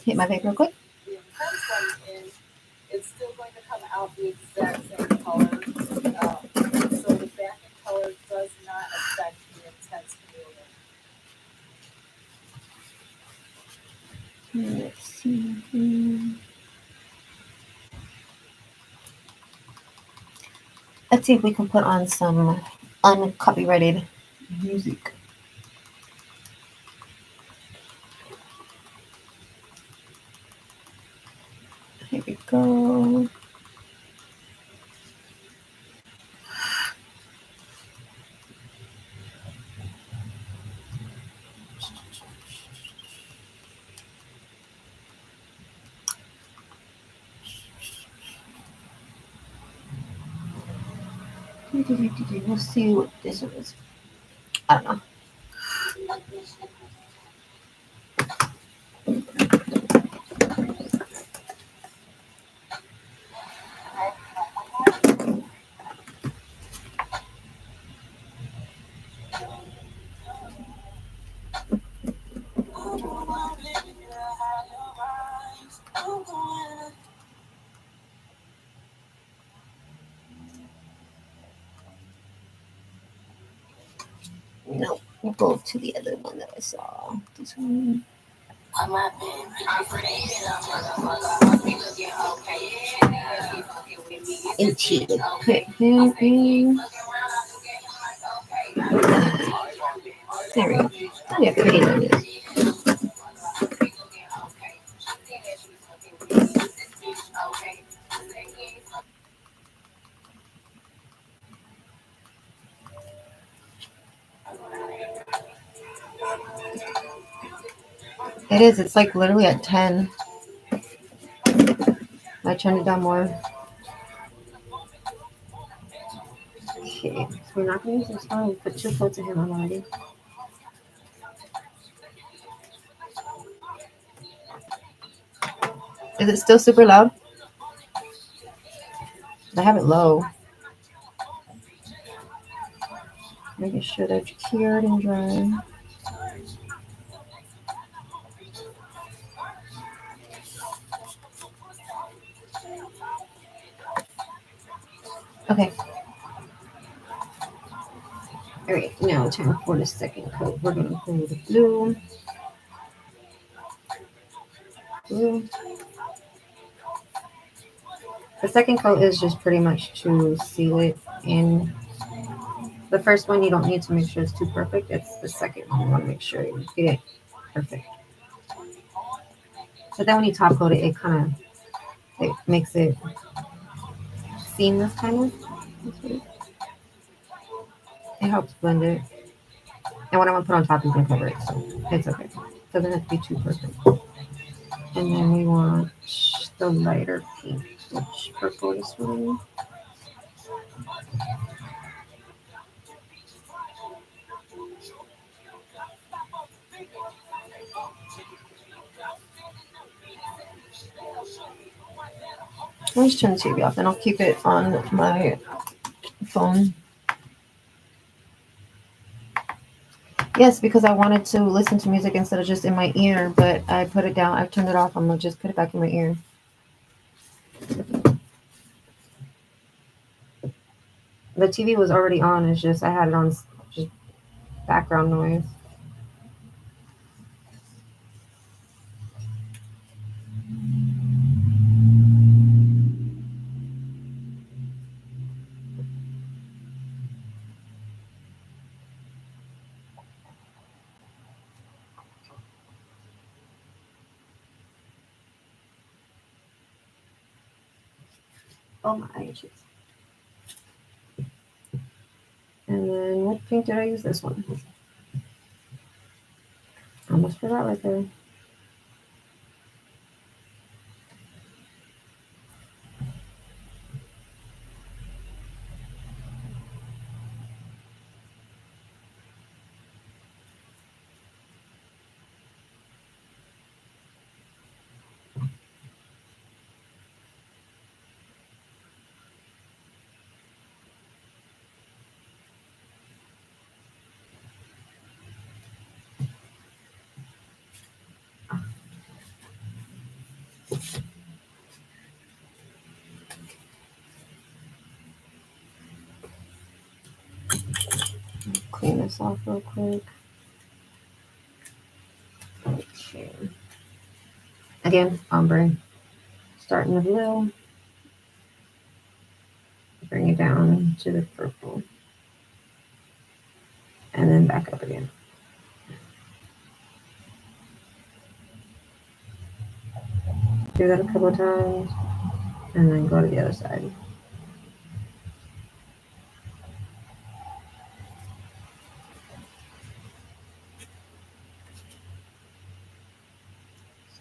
Hit my vape real quick. The intense one is, it's still going to come out the exact same color. So the backing color does not affect the intense chameleon. Let's see. Let's see if we can put on some uncopyrighted music. Here we go. We'll see what this one is. I don't know. No, we'll go to the other one that I saw. This one. I'm not been pretty motherfucker. Be looking okay. Yeah, she fucking with me. Into the Okay. There we go. Yeah, pretty nice. It is. It's like literally at 10. I turned it down more. Okay, so we're not going to use this one. We put 2 coats of him on already. Is it still super loud? I have it low. Making sure they're cured and dry. Okay. All right, now time for the second coat. We're going to pull the blue. Blue. The second coat is just pretty much to seal it in. The first one, you don't need to make sure it's too perfect. It's the second one. You want to make sure you get it perfect. But then when you top coat it, it kind of makes it seamless, kind of. It helps blend it. And what I'm going to put on top, you can cover it. So it's okay. It doesn't have to be too perfect. And then we want the lighter pink, which purple is one. I'll just turn the TV off, and I'll keep it on my phone. Yes, because I wanted to listen to music instead of just in my ear, but I put it down. I turned it off. I'm going to just put it back in my ear. The TV was already on. It's just I had it on just background noise. Oh my ages. And then what paint did I use? This one. I almost forgot right there. Clean this off real quick. Okay. Again, ombre. Start in the blue. Bring it down to the purple. And then back up again. Do that a couple of times. And then go to the other side.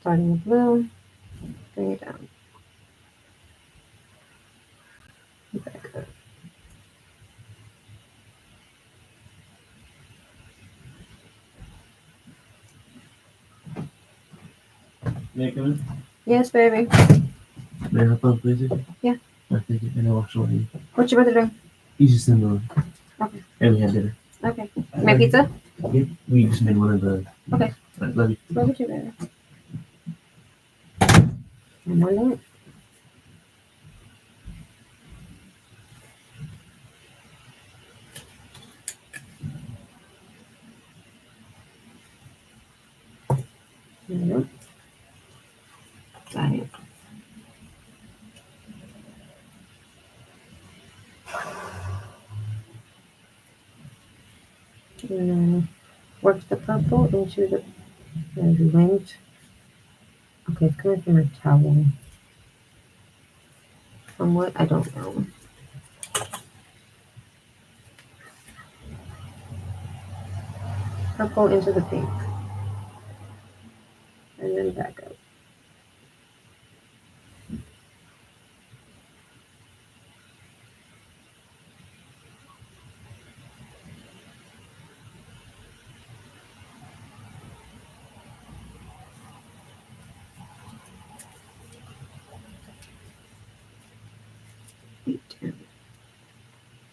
Starting with blue. Bring it down. Back up. May I come in? Yes, baby. May I hop on, please? Yeah. I think it, and I wash away. What's your brother doing? He's just in the. Okay. And we had dinner. Okay. Make pizza? Yeah, we just made one of the. Okay. Right, love you. Love you too, baby. One more minute. Nope. Got it. And then work the purple into the linked. Okay, it's coming from a towel. From what? I don't know. Purple into the pink. And then back up.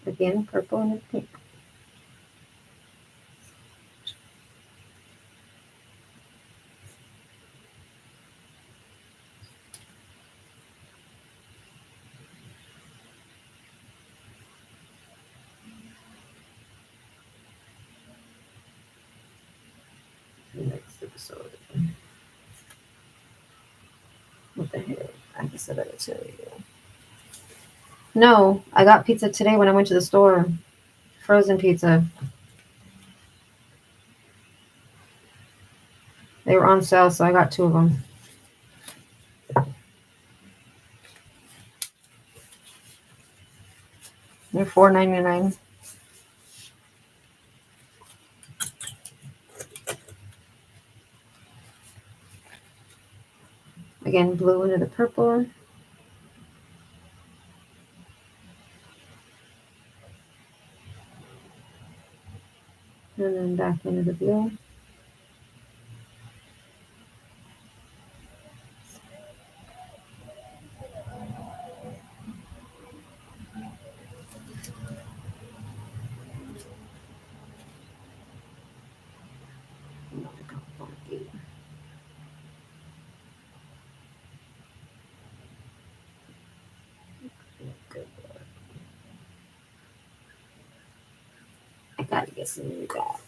Again, purple and pink. Next episode. What the heck? I just said that to you. No, I got pizza today when I went to the store. Frozen pizza. They were on sale, so I got 2 of them. They're $4.99. Again, blue into the purple. And then back into the blue. I gotta get some new back.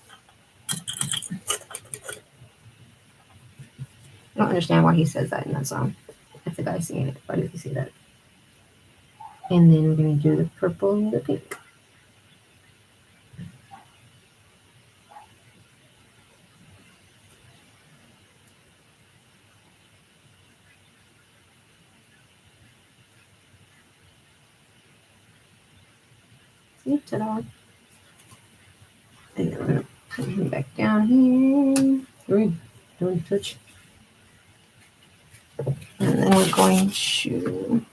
I don't understand why he says that in that song. That's the guy singing it. Why does he say that? And then we're gonna do the purple and the pink. See, ta-da. And then we're gonna put him back down here. Don't touch. And then we're going to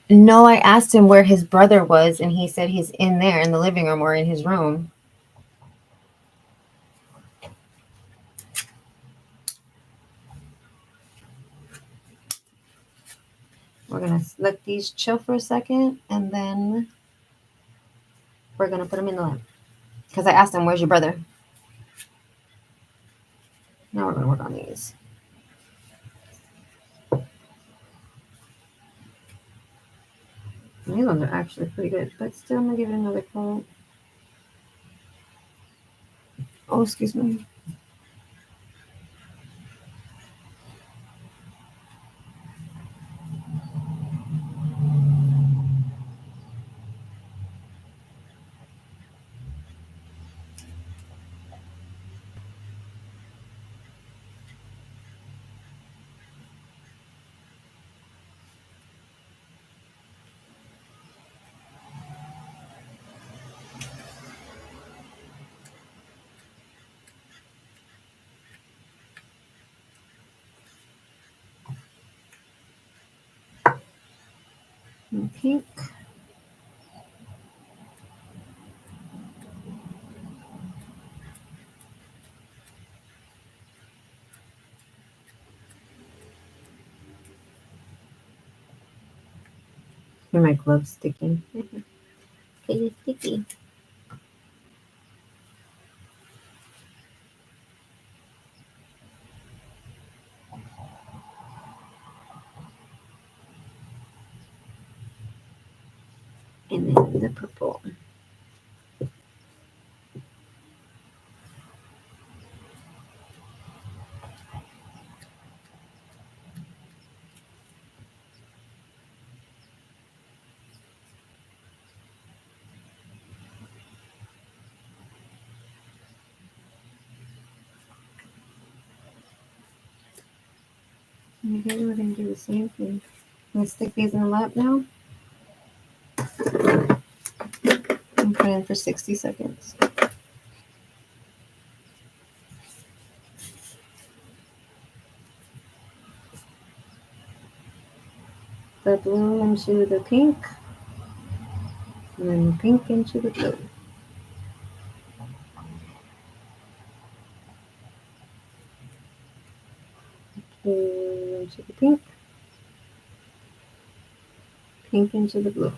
No, I asked him where his brother was, and he said he's in there in the living room or in his room. We're going to let these chill for a second, and then we're going to put them in the lamp. Because I asked him, where's your brother? Now we're going to work on these. These ones are actually pretty good, but still, I'm going to give it another coat. Oh, excuse me. And pink. Are my gloves sticking? Okay, it's sticky. And then the purple. And again, we're going to do the same thing. I'm going to stick these in the lap now. And put in for 60 seconds. The blue into the pink. And then the pink into the blue. Blue into the pink. Pink into the blue.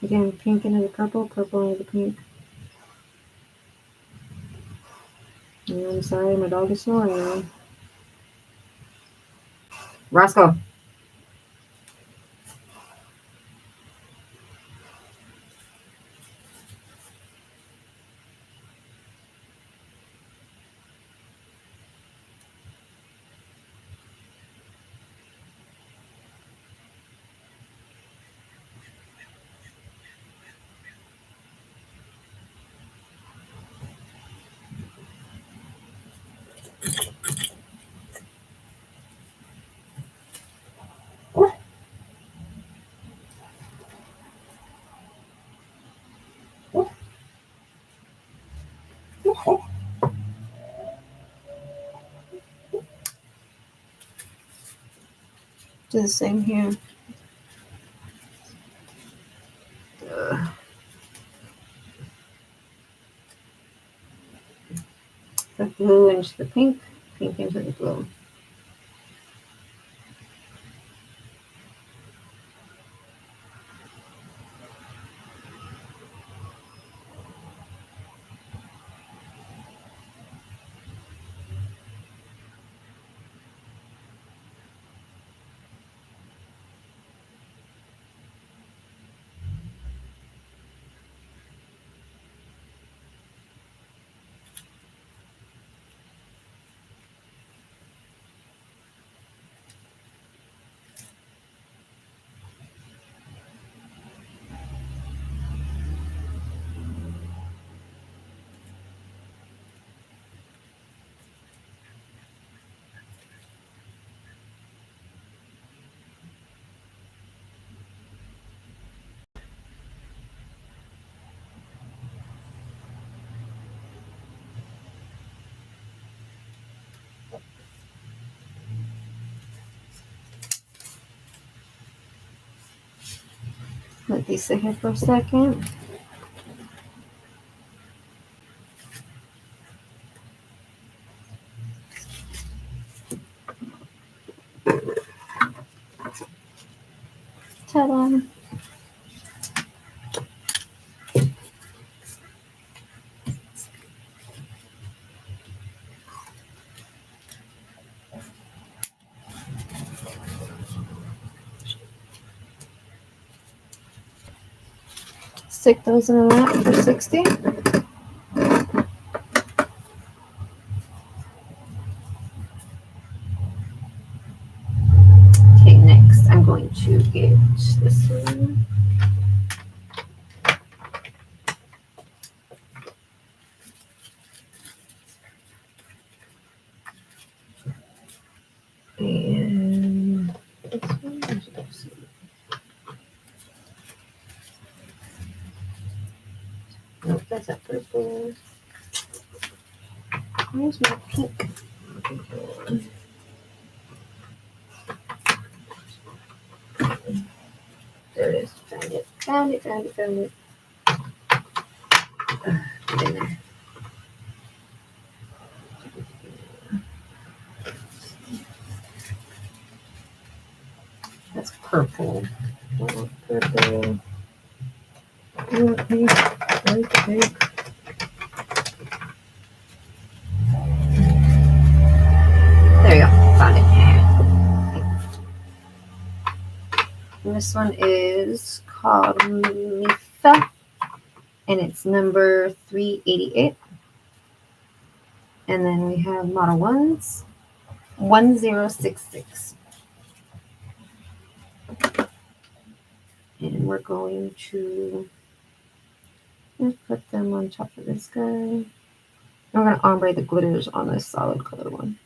Again, pink into the purple, purple into the pink. And I'm sorry, my dog is snoring now. Roscoe. Do the same here. The blue into the pink, pink into the blue. Let these sit here for a second. Ta-da! Stick those in the lap for 60. Okay, next I'm going to get this one. And this one. Nope, that's a purple. Where's my pink? There it is. Found it. Found it. Found it. Found it. Get in there. purple. Purple. Pink. Light pink. There you go. Found it. And this one is called Mitha, and it's number 388. And then we have model ones, 1066. And we're going to just put them on top of this guy. And we're going to ombre the glitters on this solid color one.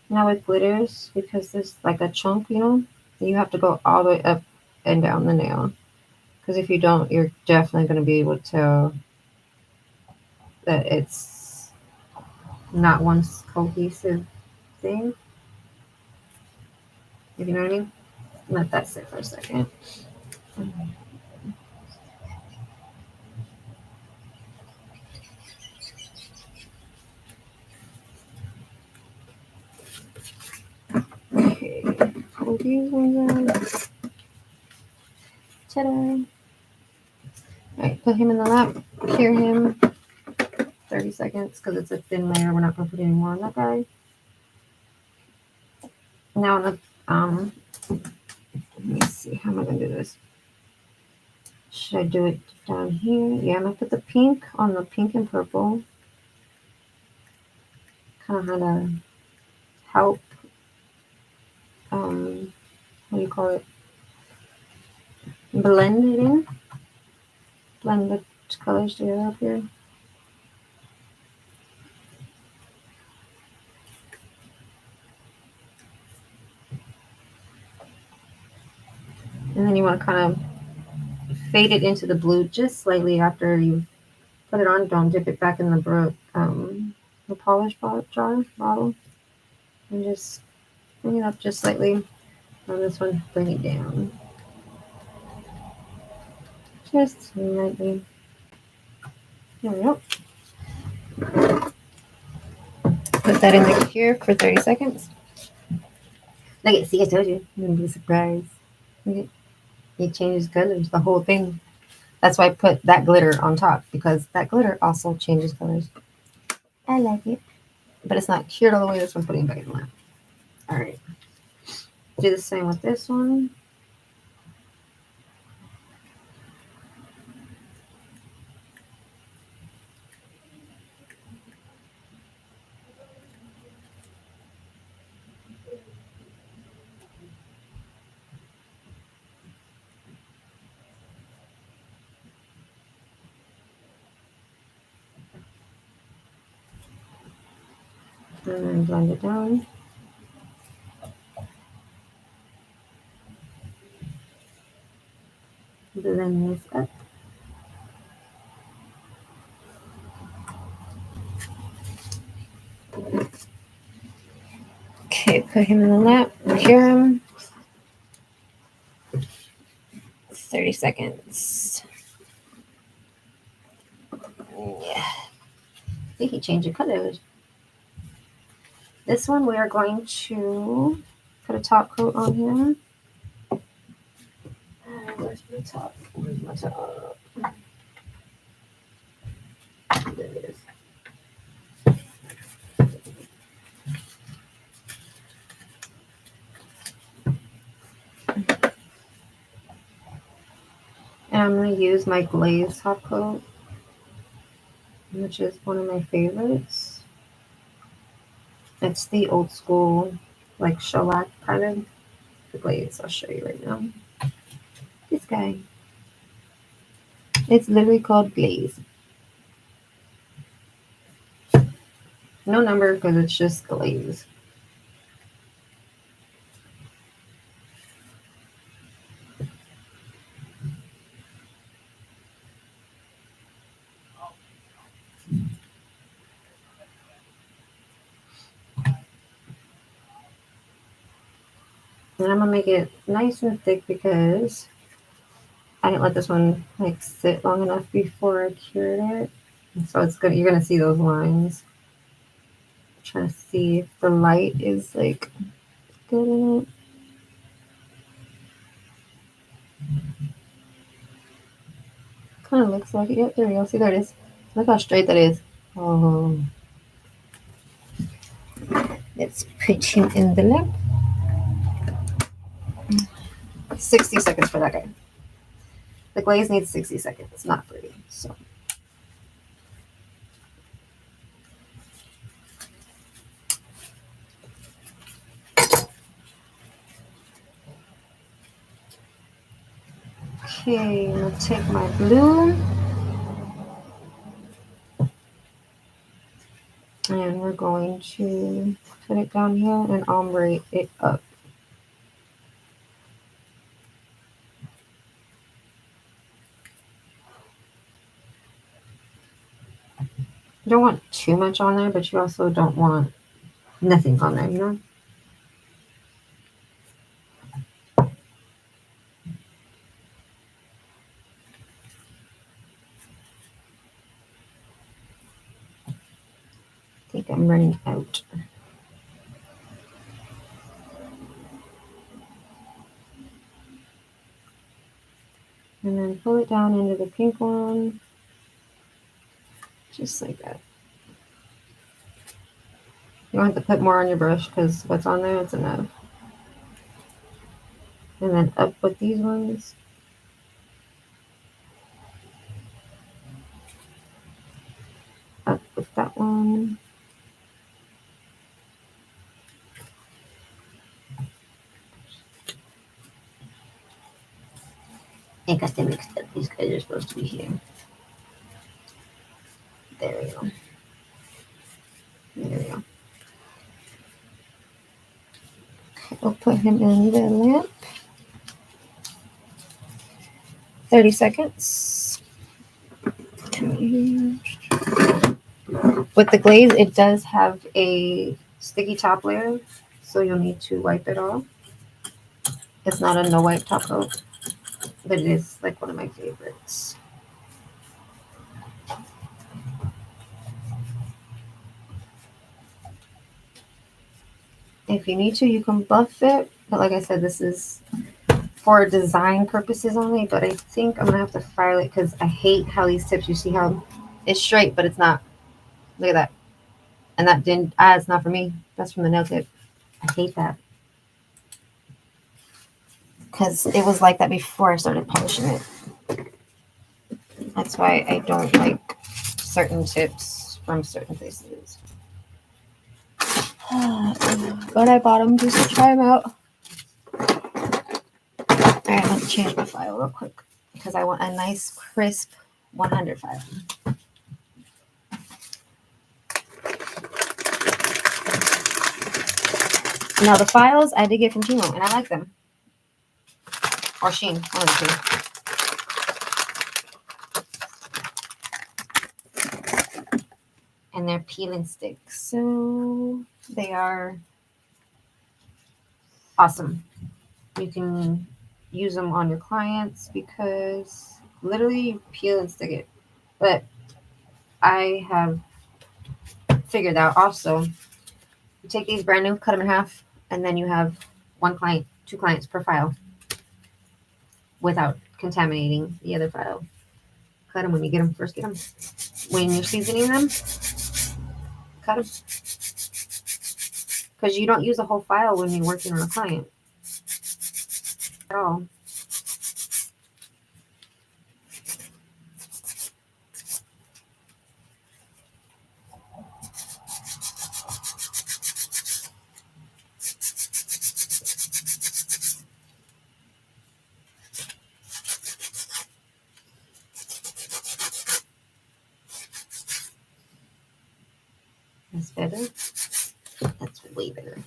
Now with glitters, because there's like a chunk, you have to go all the way up and down the nail. Because if you don't, you're definitely going to be able to tell that it's not one cohesive thing. If you know what I mean? Let that sit for a second. Okay, pull these ones out. Ta-da! Alright, put him in the lap, cure him 30 seconds because it's a thin layer. We're not going to put any more on that guy. Now on the, let me see, how am I going to do this? Should I do it down here? Yeah, I'm going to put the pink on the pink and purple. Kind of how to help, what do you call it? Blend it in. Blend the colors together up here. And then you want to kind of fade it into the blue just slightly after you put it on. Don't dip it back in the polish jar bottle. And just bring it up just slightly. On this one, bring it down. Just slightly. There we go. Put that in the cure for 30 seconds. Look at, see, I told you. You're going to be surprised. Look at, it changes colors, the whole thing. That's why I put that glitter on top, because that glitter also changes colors. I like it. But it's not cured all the way. This one putting it back in the lamp. All right. Do the same with this one. And then blend it down. Blend this up. Okay, put him in the lap, cure him. 30 seconds. Yeah. I think he changed the colors. This one we are going to put a top coat on him. Where's my top? Where's my top? There it is. And I'm going to use my glaze top coat, which is one of my favorites. It's the old school, like shellac kind of glaze. I'll show you right now. This guy. It's literally called glaze. No number because it's just glaze. And I'm gonna make it nice and thick because I didn't let this one like sit long enough before I cured it. And so it's good. You're gonna see those lines. I'm trying to see if the light is like good in it. Kind of looks like it. Yep, there we go. See, there it is. Look how straight that is. Oh, let's put him in the lamp. 60 seconds for that guy. The glaze needs 60 seconds. It's not pretty. So. Okay, I'm gonna take my blue. And we're going to put it down here and ombre it up. You don't want too much on there, but you also don't want nothing on there, you know? I think I'm running out. And then pull it down into the pink one. Just like that. You don't have to put more on your brush because what's on there, it's enough. And then up with these ones. Up with that one. I got them mixed up. These guys are supposed to be here. There we go. There we go. Okay, we'll put him in the lamp. 30 seconds. With the glaze, it does have a sticky top layer, so you'll need to wipe it off. It's not a no wipe top coat, but it is like one of my favorites. If you need to, you can buff it, but like I said, this is for design purposes only, but I think I'm gonna have to file it because I hate how these tips, you see how it's straight, but it's not. Look at that. And that didn't, it's not for me. That's from the nail tip. I hate that. Because it was like that before I started polishing it. That's why I don't like certain tips from certain places. But I bought them just to try them out. Alright, let me change my file real quick because I want a nice crisp 100 file. Now the files I did get from Timo and I like them. Or Shein, one of the two. And they're peel and stick. So they are awesome. You can use them on your clients because literally you peel and stick it. But I have figured out also, you take these brand new, cut them in half, and then you have one client, 2 clients per file without contaminating the other file. Cut them when you get them, first get them. When you're seasoning them, cut them. Because you don't use a whole file when you're working on a client at all. That's better. That's way better.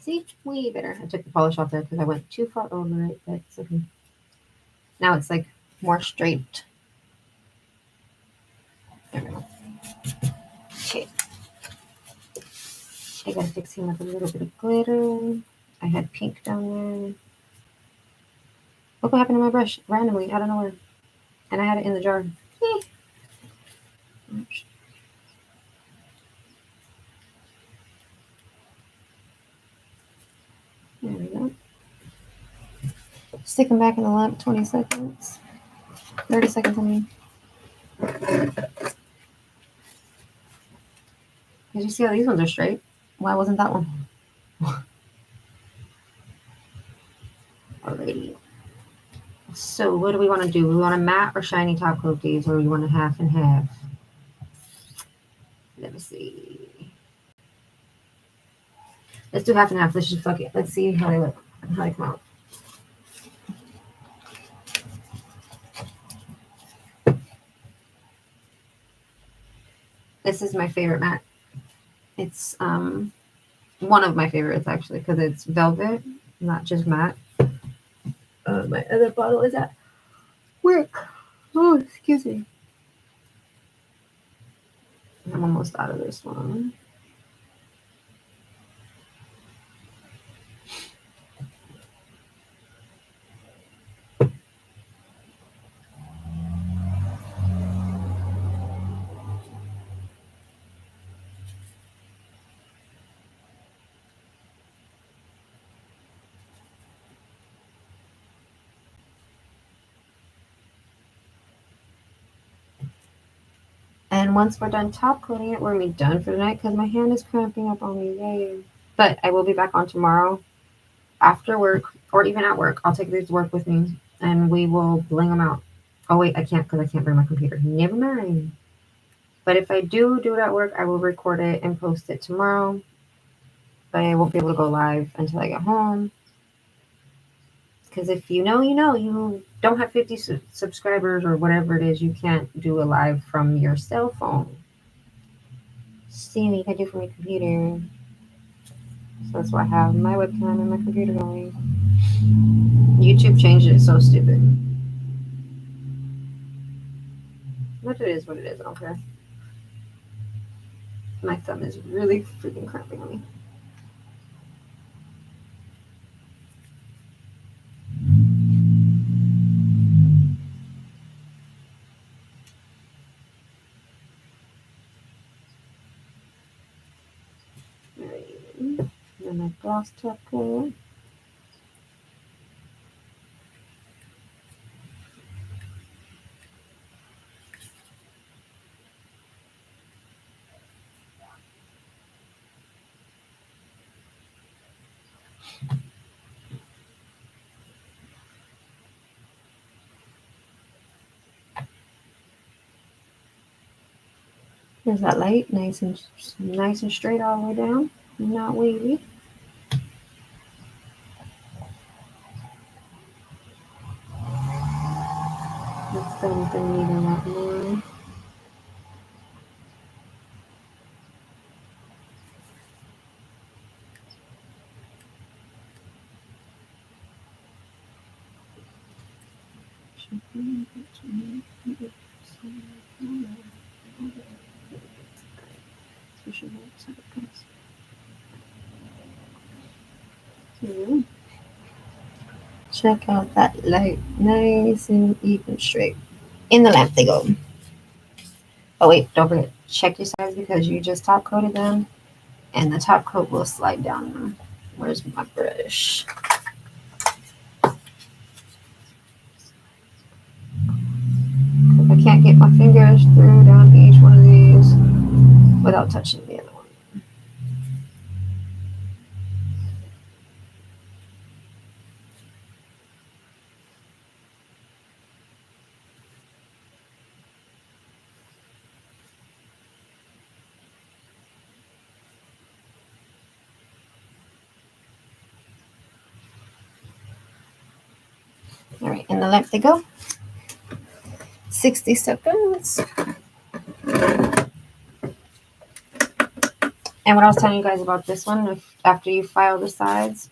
See, way better. I took the polish off there because I went too far over it, but it's okay. Now it's like more straight. gotta fix him with a little bit of glitter. I had pink down there. Look what happened to my brush randomly out of nowhere. And I had it in the jar. There we go. Stick them back in the lamp 20 seconds. 30 seconds, I mean. Did you see how these ones are straight? Why wasn't that one? Alrighty. So what do we want to do? We want a matte or shiny top coat these, or we want a half and half? Let me see. Let's do half and half. Let's just fuck it. Let's see how they look. How they come out. This is my favorite matte. It's one of my favorites actually because it's velvet, not just matte. My other bottle is at work. Oh, excuse me. I'm almost out of this one. And once we're done top coating it, we're gonna be done for the night because my hand is cramping up on me. Yay. But I will be back on tomorrow after work or even at work. I'll take these to work with me and we will bling them out. Oh wait, I can't because I can't bring my computer. Never mind. But if I do it at work, I will record it and post it tomorrow. But I won't be able to go live until I get home. Because if you know, you know, you don't have 50 subscribers or whatever it is, you can't do a live from your cell phone. See what you can do from your computer. So that's why I have my webcam and my computer going. YouTube changed it. It's so stupid. But it is what it is. I don't care. My thumb is really freaking cramping on me. Alright. Then my gloss top coat. There's that light, nice and straight all the way down, not wavy. Let's something even a lot more. Check out that light, nice and even straight. In the lamp they go. Oh wait, don't forget, check your sides because you just top coated them and the top coat will slide down them. Where's my brush? I can't get my fingers through down each one of these without touching the other one. All right, in the lamp they go. 60 seconds. And what I was telling you guys about this one, if after you file the sides,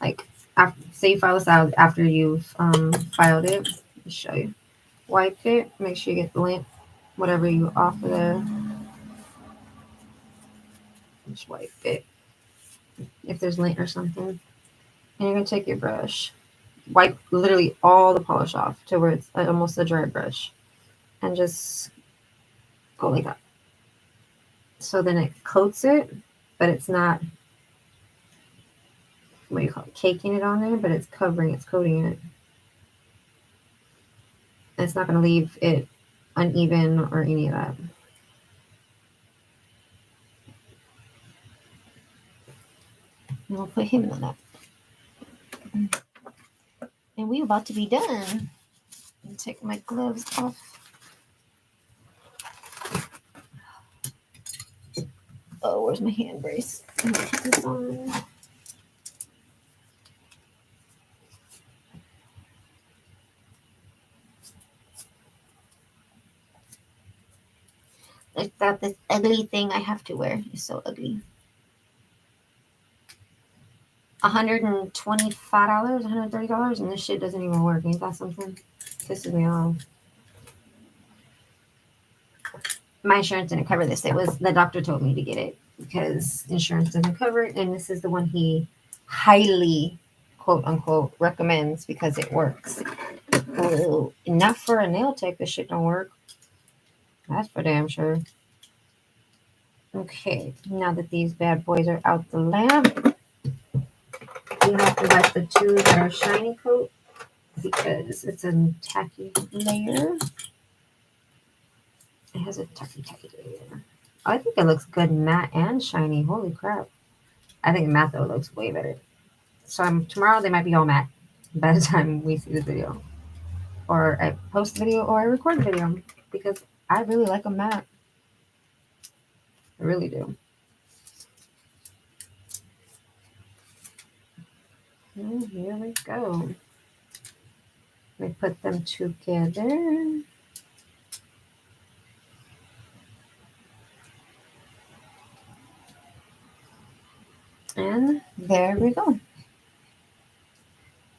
like after, say you file the sides after you've filed it, let me show you. Wipe it, make sure you get the lamp, whatever you offer there. Just wipe it if there's lint or something. And you're going to take your brush, wipe literally all the polish off to where it's almost a dry brush, and just go like that. So then it coats it, but it's not, what do you call it, caking it on there, but it's coating it. And it's not going to leave it uneven or any of that. And we'll put him in that. And we're about to be done. And take my gloves off. Oh, where's my hand brace? I'm gonna put this on. I thought this ugly thing I have to wear is so ugly. $125, $130, and this shit doesn't even work. Ain't that something? Pisses me off. My insurance didn't cover this. It was the doctor told me to get it because insurance doesn't cover it, and this is the one he highly, quote unquote, recommends because it works. Oh, not for a nail tech. This shit don't work. That's for damn sure. Okay, now that these bad boys are out the lamp, we have to wipe the two that are shiny coat because it's a tacky layer. It has a tacky layer. I think it looks good matte and shiny. Holy crap. I think matte though looks way better. So tomorrow they might be all matte by the time we see this video. Or I post a video or I record a video because I really like them matte. I really do. And here we go. We put them together. And there we go.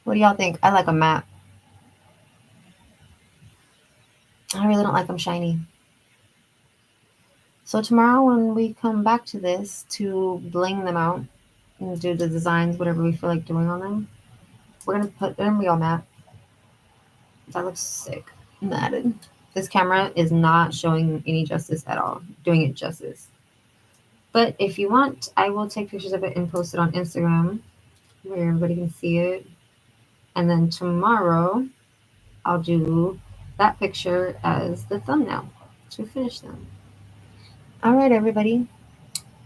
What do y'all think? I like a matte. I really don't like them shiny. So tomorrow when we come back to this to bling them out and do the designs, whatever we feel like doing on them, we're going to put them real matte. That looks sick. Matted. This camera is not showing any justice at all. Doing it justice. But if you want, I will take pictures of it and post it on Instagram where everybody can see it. And then tomorrow, I'll do that picture as the thumbnail to finish them. All right, everybody.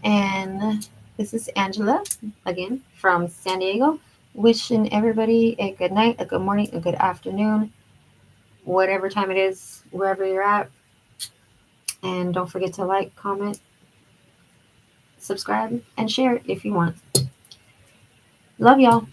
And this is Angela, again, from San Diego. Wishing everybody a good night, a good morning, a good afternoon, whatever time it is, wherever you're at. And don't forget to like, comment, subscribe, and share if you want. Love y'all.